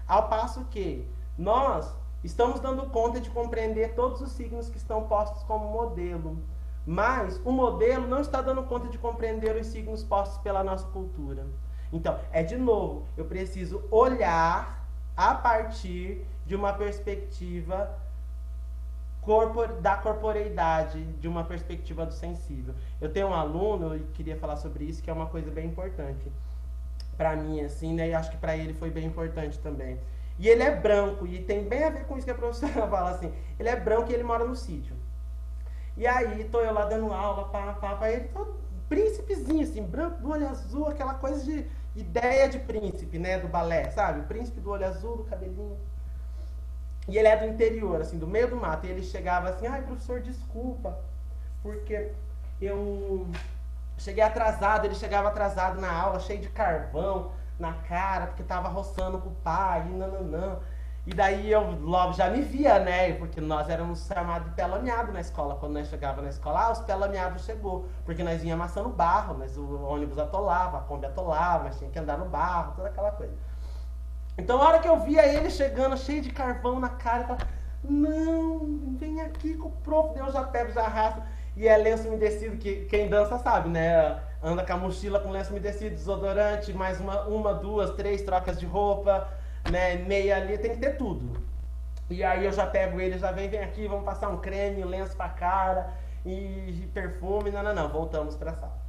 Ao passo que nós estamos dando conta de compreender todos os signos que estão postos como modelo, mas o modelo não está dando conta de compreender os signos postos pela nossa cultura. Então, de novo, eu preciso olhar a partir de uma perspectiva da corporeidade, de uma perspectiva do sensível. Eu tenho um aluno, e queria falar sobre isso, que é uma coisa bem importante para mim, assim, né? E acho que para ele foi bem importante também. E ele é branco, e tem bem a ver com isso que a professora fala, assim. Ele é branco e ele mora no sítio. E aí, tô eu lá dando aula, ele todo príncipezinho, assim, branco, do olho azul, aquela coisa de ideia de príncipe, né, do balé, sabe? O príncipe do olho azul, do cabelinho. E ele é do interior, assim, do meio do mato. E ele chegava assim, ai, professor, desculpa, porque eu cheguei atrasado. Ele chegava atrasado na aula, cheio de carvão na cara, porque tava roçando com o pai, e nananã. E daí eu logo já me via, né, porque nós éramos chamados de pé lameado na escola. Quando nós chegávamos na escola, os pé lameados chegou, porque nós vinha amassando barro, mas o ônibus atolava, a Kombi atolava, nós tinha que andar no barro, toda aquela coisa. Então, a hora que eu via ele chegando, cheio de carvão na cara, eu falava, não, vem aqui com o prof, Deus já pega, já arrasta. E é lenço umedecido, que quem dança sabe, né? Anda com a mochila com lenço umedecido, desodorante, mais uma, 2, 3 trocas de roupa, né? Meia ali, tem que ter tudo. E aí eu já pego ele, já vem aqui, vamos passar um creme, lenço pra cara, e perfume, não, voltamos pra sala.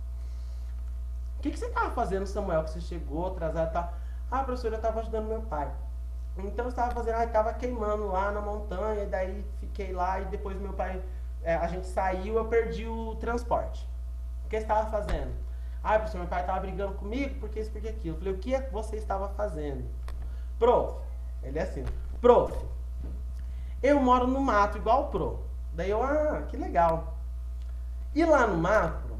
O que você tava fazendo, Samuel, que você chegou atrasado e tal? Ah, professor, eu estava ajudando meu pai. Então eu estava fazendo, estava queimando lá na montanha, e daí fiquei lá, e depois meu pai, a gente saiu, eu perdi o transporte. O que você estava fazendo? Ah, professor, meu pai estava brigando comigo, porque isso, porque aquilo. Eu falei, o que é que você estava fazendo? Prof, ele é assim, prof, eu moro no mato igual o Pro. Daí eu, que legal. E lá no mato,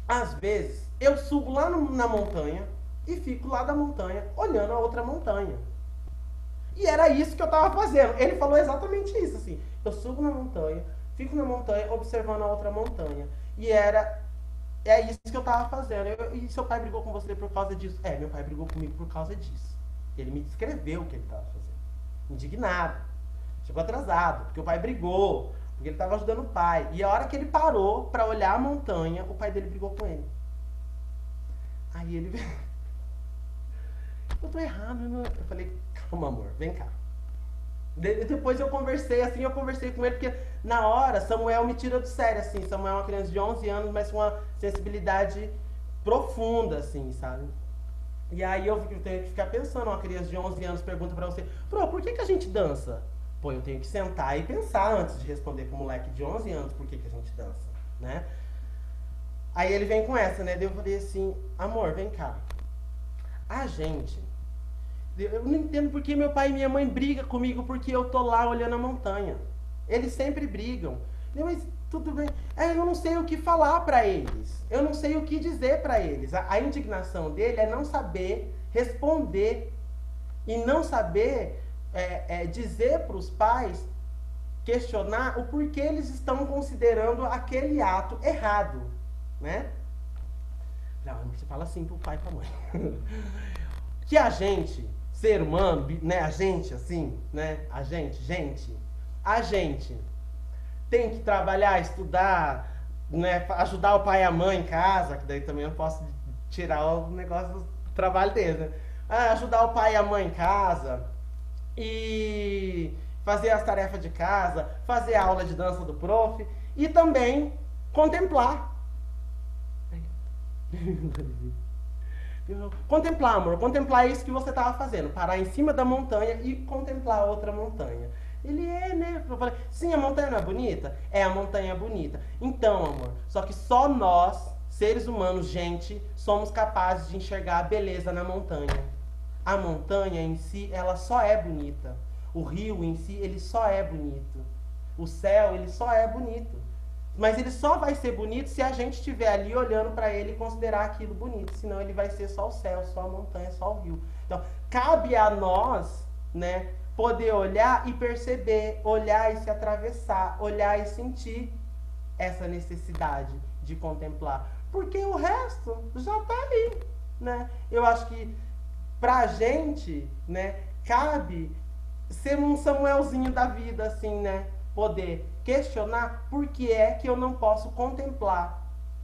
às vezes, eu subo lá na montanha, e fico lá da montanha, olhando a outra montanha. E era isso que eu estava fazendo. Ele falou exatamente isso, assim. Eu subo na montanha, fico na montanha, observando a outra montanha. E é isso que eu estava fazendo. E seu pai brigou com você por causa disso? Meu pai brigou comigo por causa disso. Ele me descreveu o que ele estava fazendo. Indignado. Chegou atrasado, porque o pai brigou, porque ele estava ajudando o pai. E a hora que ele parou para olhar a montanha, o pai dele brigou com ele. Aí ele... Eu tô errado, eu falei, calma, amor, vem cá. Depois eu conversei com ele, porque na hora Samuel me tira do sério, assim. Samuel é uma criança de 11 anos, mas com uma sensibilidade profunda, assim, sabe? E aí eu tenho que ficar pensando, uma criança de 11 anos pergunta pra você, por que a gente dança? Pô, eu tenho que sentar e pensar antes de responder pro moleque de 11 anos por que a gente dança, né? Aí ele vem com essa, né? Daí eu falei assim, amor, vem cá. A gente... Eu não entendo por que meu pai e minha mãe brigam comigo porque eu tô lá olhando a montanha. Eles sempre brigam. Mas tudo bem. Eu não sei o que falar pra eles. Eu não sei o que dizer pra eles. A indignação dele é não saber responder e não saber dizer pros pais, questionar o porquê eles estão considerando aquele ato errado, né? Não, você fala assim pro pai e pra mãe. Que a gente, ser humano, né, a gente assim, né, a gente tem que trabalhar, estudar, né, ajudar o pai e a mãe em casa, que daí também eu posso tirar o negócio do trabalho deles, né? Ajudar o pai e a mãe em casa e fazer as tarefas de casa, fazer a aula de dança do prof e também contemplar. Contemplar, amor, contemplar isso que você estava fazendo, parar em cima da montanha e contemplar outra montanha. Ele né? Eu falei, sim, a montanha não é bonita? A montanha é bonita. Então, amor, só que só nós, seres humanos, gente, somos capazes de enxergar a beleza na montanha. A montanha em si, ela só é bonita. O rio em si, ele só é bonito. O céu, ele só é bonito. Mas ele só vai ser bonito se a gente estiver ali olhando para ele e considerar aquilo bonito. Senão ele vai ser só o céu, só a montanha, só o rio. Então, cabe a nós, né, poder olhar e perceber, olhar e se atravessar, olhar e sentir essa necessidade de contemplar. Porque o resto já está ali, né? Eu acho que pra gente, né, cabe ser um Samuelzinho da vida, assim, né? Poder questionar por que é que eu não posso contemplar,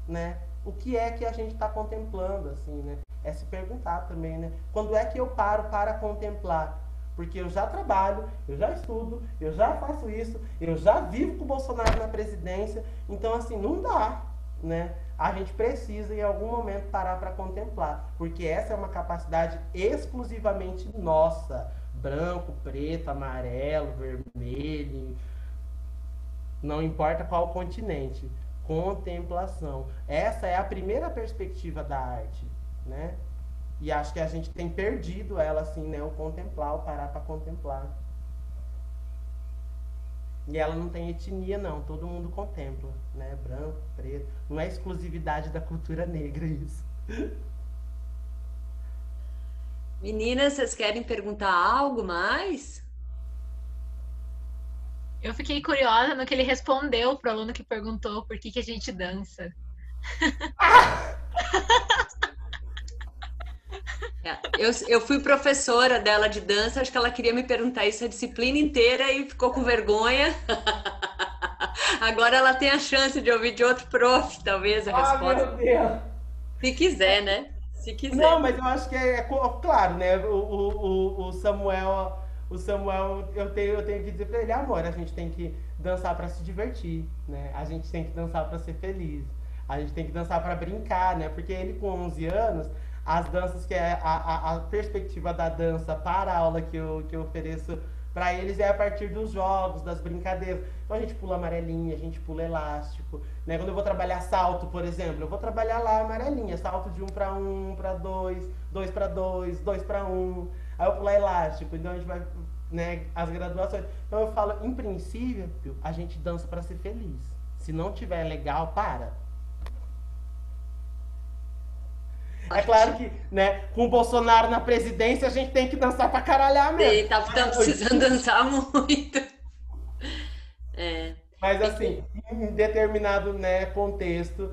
né? O que é que a gente está contemplando, assim, né? É se perguntar também, né? Quando é que eu paro para contemplar? Porque eu já trabalho, eu já estudo, eu já faço isso, eu já vivo com o Bolsonaro na presidência, então, assim, não dá, né? A gente precisa, em algum momento, parar para contemplar, porque essa é uma capacidade exclusivamente nossa. Branco, preto, amarelo, vermelho... Não importa qual continente. Contemplação. Essa é a primeira perspectiva da arte, né? E acho que a gente tem perdido ela, assim, né? O contemplar, o parar para contemplar. E ela não tem etnia, não. Todo mundo contempla, né? Branco, preto. Não é exclusividade da cultura negra isso. Meninas, vocês querem perguntar algo mais? Eu fiquei curiosa no que ele respondeu pro aluno que perguntou por que a gente dança. Eu fui professora dela de dança, acho que ela queria me perguntar isso a disciplina inteira e ficou com vergonha. Agora ela tem a chance de ouvir de outro prof, talvez, a resposta. Meu Deus! Se quiser, né? Se quiser. Não, mas eu acho que claro, né? O Samuel, eu tenho que dizer pra ele, amor, a gente tem que dançar pra se divertir, né? A gente tem que dançar pra ser feliz. A gente tem que dançar pra brincar, né? Porque ele com 11 anos, as danças que é a perspectiva da dança para a aula que eu ofereço pra eles é a partir dos jogos, das brincadeiras. Então a gente pula amarelinha, a gente pula elástico, né? Quando eu vou trabalhar salto, por exemplo, eu vou trabalhar lá amarelinha, salto de 1 para 1, 1 para 2, 2 para 2, 2 para 1. Aí eu pular elástico, então a gente vai, né, as graduações. Então eu falo, em princípio, a gente dança para ser feliz. Se não tiver legal, para. É claro que, né, com o Bolsonaro na presidência, a gente tem que dançar pra caralhar mesmo. Tá precisando dançar muito. Mas assim, em determinado, né, contexto,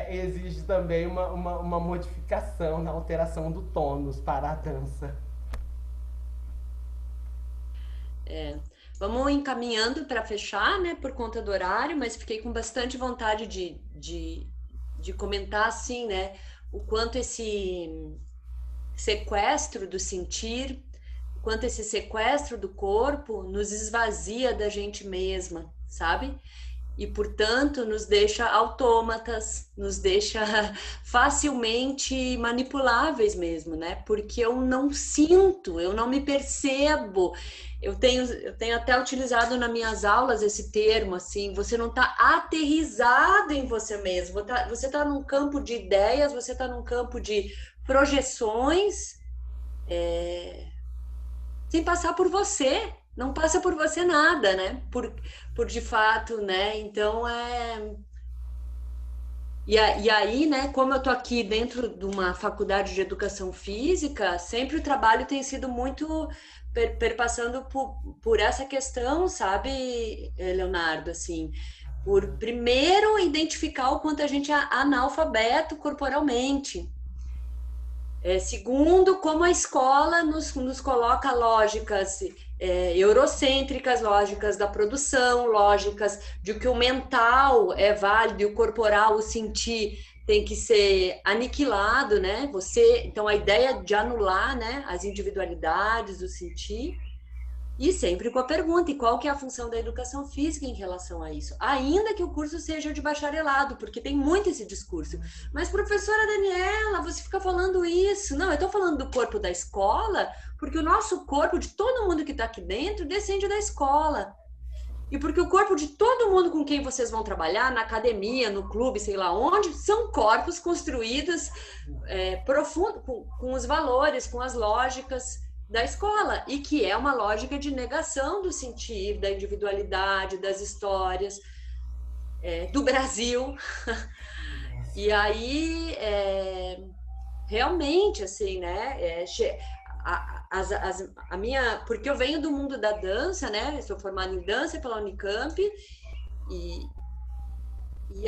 exige também uma modificação na alteração do tônus para a dança. Vamos encaminhando para fechar, né, por conta do horário, mas fiquei com bastante vontade de comentar, assim, né, o quanto esse sequestro do sentir quanto esse sequestro do corpo nos esvazia da gente mesma, sabe? E, portanto, nos deixa autômatas, nos deixa facilmente manipuláveis mesmo, né? Porque eu não sinto, eu não me percebo. Eu tenho até utilizado nas minhas aulas esse termo, assim, você não está aterrizado em você mesmo, você está num campo de ideias, você está num campo de projeções, sem passar por você. Não passa por você nada, né? Por de fato, né? Então, E aí, né, como eu tô aqui dentro de uma faculdade de educação física, sempre o trabalho tem sido muito perpassando por essa questão, sabe, Leonardo, assim, por primeiro identificar o quanto a gente é analfabeto corporalmente. Segundo, como a escola nos coloca lógicas eurocêntricas, lógicas da produção, lógicas de que o mental é válido e o corporal, o sentir, tem que ser aniquilado, né? Então, a ideia de anular, né, as individualidades, o sentir, e sempre com a pergunta, e qual que é a função da educação física em relação a isso? Ainda que o curso seja de bacharelado, porque tem muito esse discurso. Mas, professora Daniela, você fica falando isso. Não, eu estou falando do corpo da escola, porque o nosso corpo, de todo mundo que está aqui dentro, descende da escola. E porque o corpo de todo mundo com quem vocês vão trabalhar, na academia, no clube, sei lá onde, são corpos construídos profundo, com os valores, com as lógicas da escola, e que é uma lógica de negação do sentir, da individualidade, das histórias, do Brasil. E aí, realmente, assim, né, porque eu venho do mundo da dança, né, eu sou formada em dança pela Unicamp, e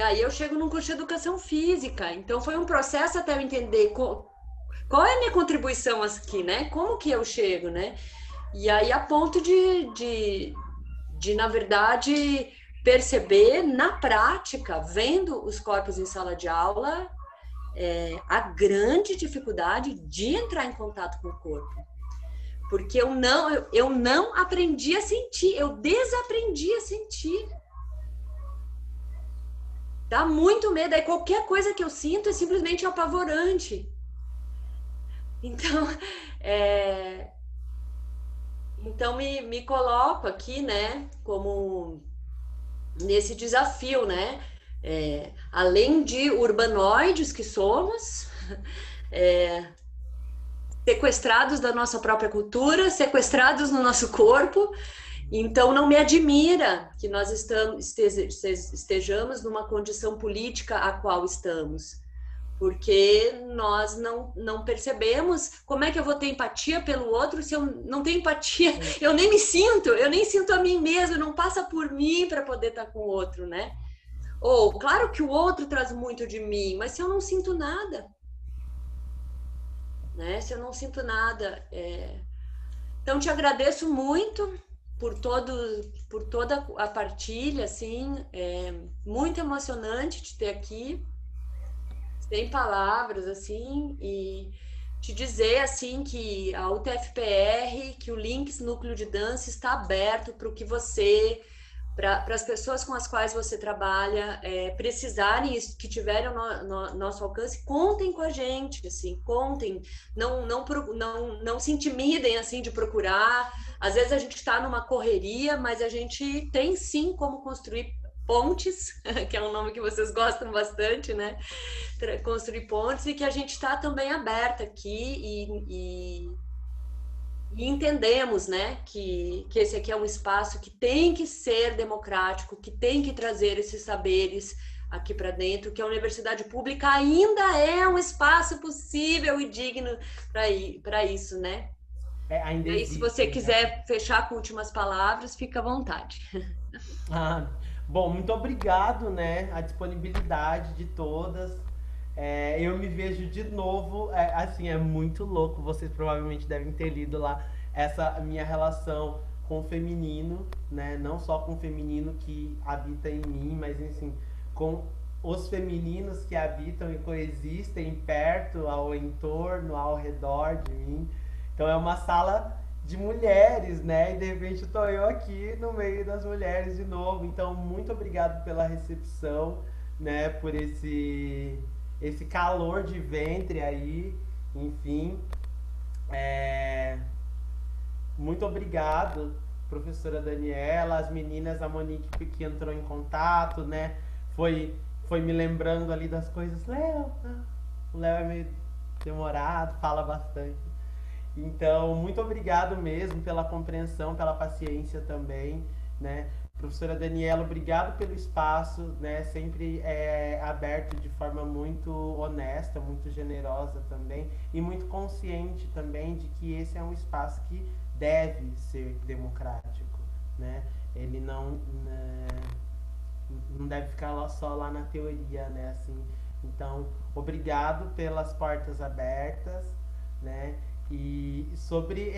aí eu chego num curso de educação física, então foi um processo até eu entender qual é a minha contribuição aqui, né? Como que eu chego, né? E aí, a ponto de na verdade, perceber na prática, vendo os corpos em sala de aula, a grande dificuldade de entrar em contato com o corpo. Porque eu não aprendi a sentir, eu desaprendi a sentir. Dá muito medo, aí qualquer coisa que eu sinto é simplesmente apavorante. Então me coloco aqui, né, como nesse desafio, né, além de urbanoides que somos, sequestrados da nossa própria cultura, sequestrados no nosso corpo, então não me admira que nós estejamos numa condição política a qual estamos. Porque nós não percebemos como é que eu vou ter empatia pelo outro se eu não tenho empatia, eu nem sinto a mim mesmo, não passa por mim para poder estar com o outro, né? Ou, claro que o outro traz muito de mim, mas se eu não sinto nada, né? Se eu não sinto nada. Então, te agradeço muito por toda a partilha, assim, muito emocionante te ter aqui. Sem palavras, assim, e te dizer, assim, que a UTFPR, que o Links Núcleo de Dança está aberto para o que você, para as pessoas com as quais você trabalha, precisarem, que tiverem no nosso alcance, contem com a gente, assim, contem, não se intimidem, assim, de procurar. Às vezes a gente está numa correria, mas a gente tem, sim, como construir pontes, que é um nome que vocês gostam bastante, né? Construir pontes, e que a gente está também aberta aqui e entendemos, né, que esse aqui é um espaço que tem que ser democrático, que tem que trazer esses saberes aqui para dentro, que a universidade pública ainda é um espaço possível e digno para isso, né? Ainda existe, se você quiser fechar com últimas palavras, fica à vontade. Bom, muito obrigado, né? A disponibilidade de todas. Eu me vejo de novo, assim, é muito louco. Vocês provavelmente devem ter lido lá essa minha relação com o feminino, né? Não só com o feminino que habita em mim, mas, assim, com os femininos que habitam e coexistem perto, ao entorno, ao redor de mim. Então, é uma sala de mulheres, né? E de repente estou eu aqui no meio das mulheres de novo. Então, muito obrigado pela recepção, né? Por esse calor de ventre aí, enfim. Muito obrigado, professora Daniela, as meninas, a Monique que entrou em contato, né? Foi me lembrando ali das coisas. Léo, o Léo é meio demorado, fala bastante. Então, muito obrigado mesmo pela compreensão, pela paciência também, né? Professora Daniela, obrigado pelo espaço, né? Sempre aberto de forma muito honesta, muito generosa também e muito consciente também de que esse é um espaço que deve ser democrático, né? Ele não deve ficar só lá na teoria, né? Assim, então, obrigado pelas portas abertas, né? E sobre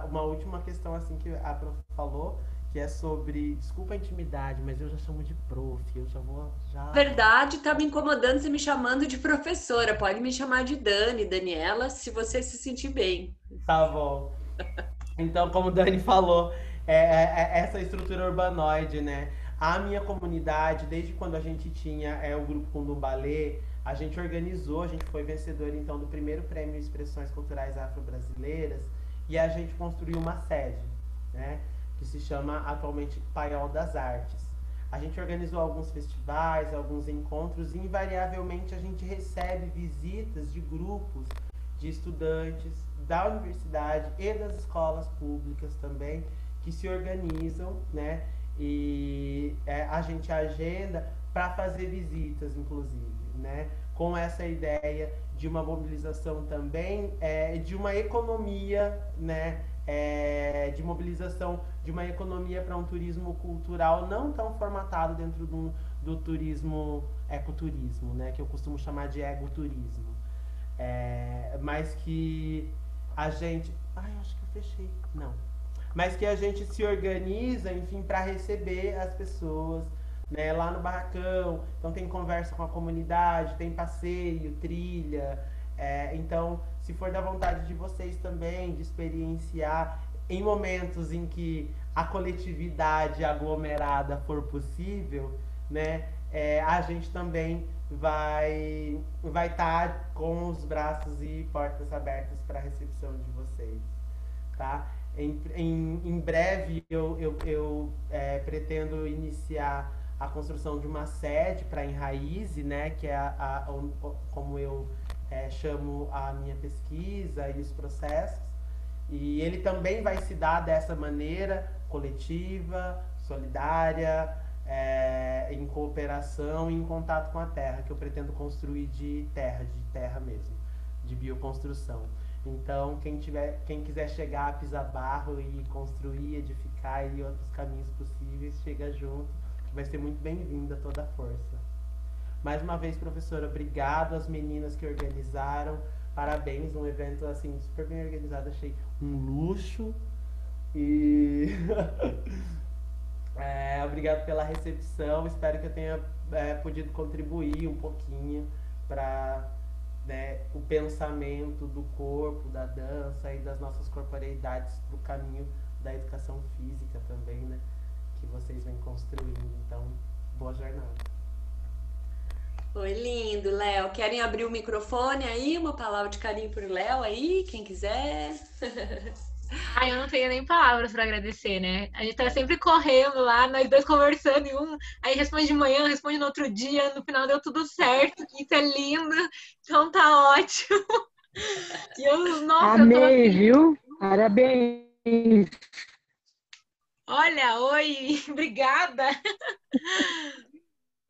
uma última questão assim que a prof falou, que é sobre, desculpa a intimidade, mas eu já chamo de prof, eu já vou já... Verdade, tá me incomodando você me chamando de professora, pode me chamar de Dani, Daniela, se você se sentir bem. Tá bom. Então, como Dani falou, essa estrutura urbanoide, né? A minha comunidade, desde quando a gente tinha o grupo Cundumbalê, a gente organizou, a gente foi vencedor então do primeiro prêmio Expressões Culturais Afro-Brasileiras e a gente construiu uma sede, né? Que se chama atualmente Paiol das Artes. A gente organizou alguns festivais, alguns encontros e invariavelmente a gente recebe visitas de grupos de estudantes da universidade e das escolas públicas também que se organizam, né? E a gente agenda para fazer visitas, inclusive, né? Com essa ideia de uma mobilização também, de uma economia, né? De mobilização de uma economia para um turismo cultural não tão formatado dentro do turismo, ecoturismo, né? Que eu costumo chamar de egoturismo. Mas que a gente... Ai, acho que eu fechei. Não. Mas que a gente se organiza, enfim, para receber as pessoas, né, lá no barracão. Então tem conversa com a comunidade, tem passeio, trilha. Então, se for da vontade de vocês também, de experienciar em momentos em que a coletividade aglomerada for possível, né, a gente também vai estar com os braços e portas abertas para a recepção de vocês, tá? Em breve eu pretendo iniciar a construção de uma sede para Enraize, né, que é como eu chamo a minha pesquisa e os processos, e ele também vai se dar dessa maneira coletiva, solidária, em cooperação e em contato com a terra, que eu pretendo construir de terra mesmo, de bioconstrução. Então, quem quiser chegar, pisar barro e construir, edificar e outros caminhos possíveis, chega junto, que vai ser muito bem-vinda toda a força. Mais uma vez, professora, obrigado às meninas que organizaram, parabéns, um evento assim super bem organizado, achei um luxo e obrigado pela recepção, espero que eu tenha podido contribuir um pouquinho para o pensamento do corpo, da dança e das nossas corporeidades para o caminho da educação física também, né? Que vocês vêm construindo. Então, boa jornada. Oi, lindo, Léo. Querem abrir o microfone aí? Uma palavra de carinho pro Léo aí, quem quiser. Ai, eu não tenho nem palavras para agradecer, né? A gente tá sempre correndo lá, nós dois conversando e aí responde de manhã, responde no outro dia, no final deu tudo certo, isso é lindo, então tá ótimo. E nossa, amei, eu tô... viu? Parabéns. Olha, oi, obrigada.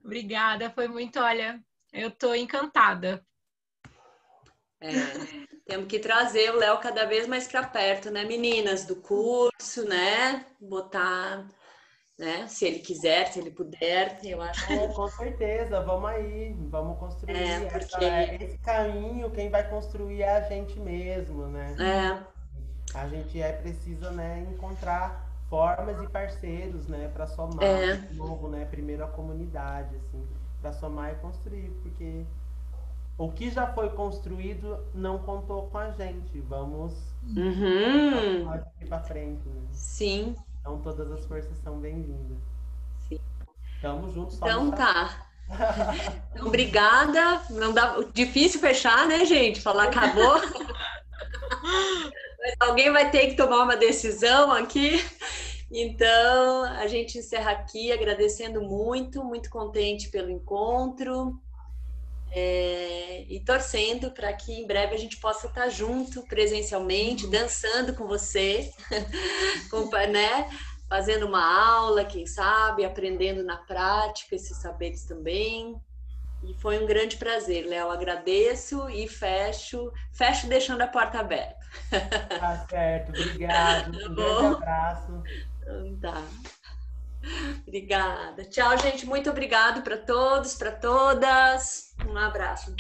Obrigada, foi muito, olha, eu tô encantada. Temos que trazer o Léo cada vez mais para perto, né, meninas, do curso, né? Botar, né? Se ele quiser, se ele puder, eu acho que... Com certeza, vamos aí, vamos construir esse caminho, quem vai construir é a gente mesmo, né? A gente precisa, né, encontrar formas e parceiros, né, para somar de novo, né? Primeiro a comunidade, assim, para somar e construir, porque o que já foi construído não contou com a gente. Vamos daqui para frente. Né? Sim. Então todas as forças são bem-vindas. Sim. Tamo junto. Então tá. Obrigada. Não dá difícil fechar, né, gente? Falar acabou. Mas alguém vai ter que tomar uma decisão aqui. Então, a gente encerra aqui agradecendo muito, muito contente pelo encontro e torcendo para que em breve a gente possa estar junto presencialmente, dançando com você, né? Fazendo uma aula, quem sabe, aprendendo na prática esses saberes também. E foi um grande prazer, Léo. Agradeço e fecho deixando a porta aberta. Tá certo, obrigado. Um grande abraço. Tá. Obrigada. Tchau, gente. Muito obrigado para todos, para todas. Um abraço.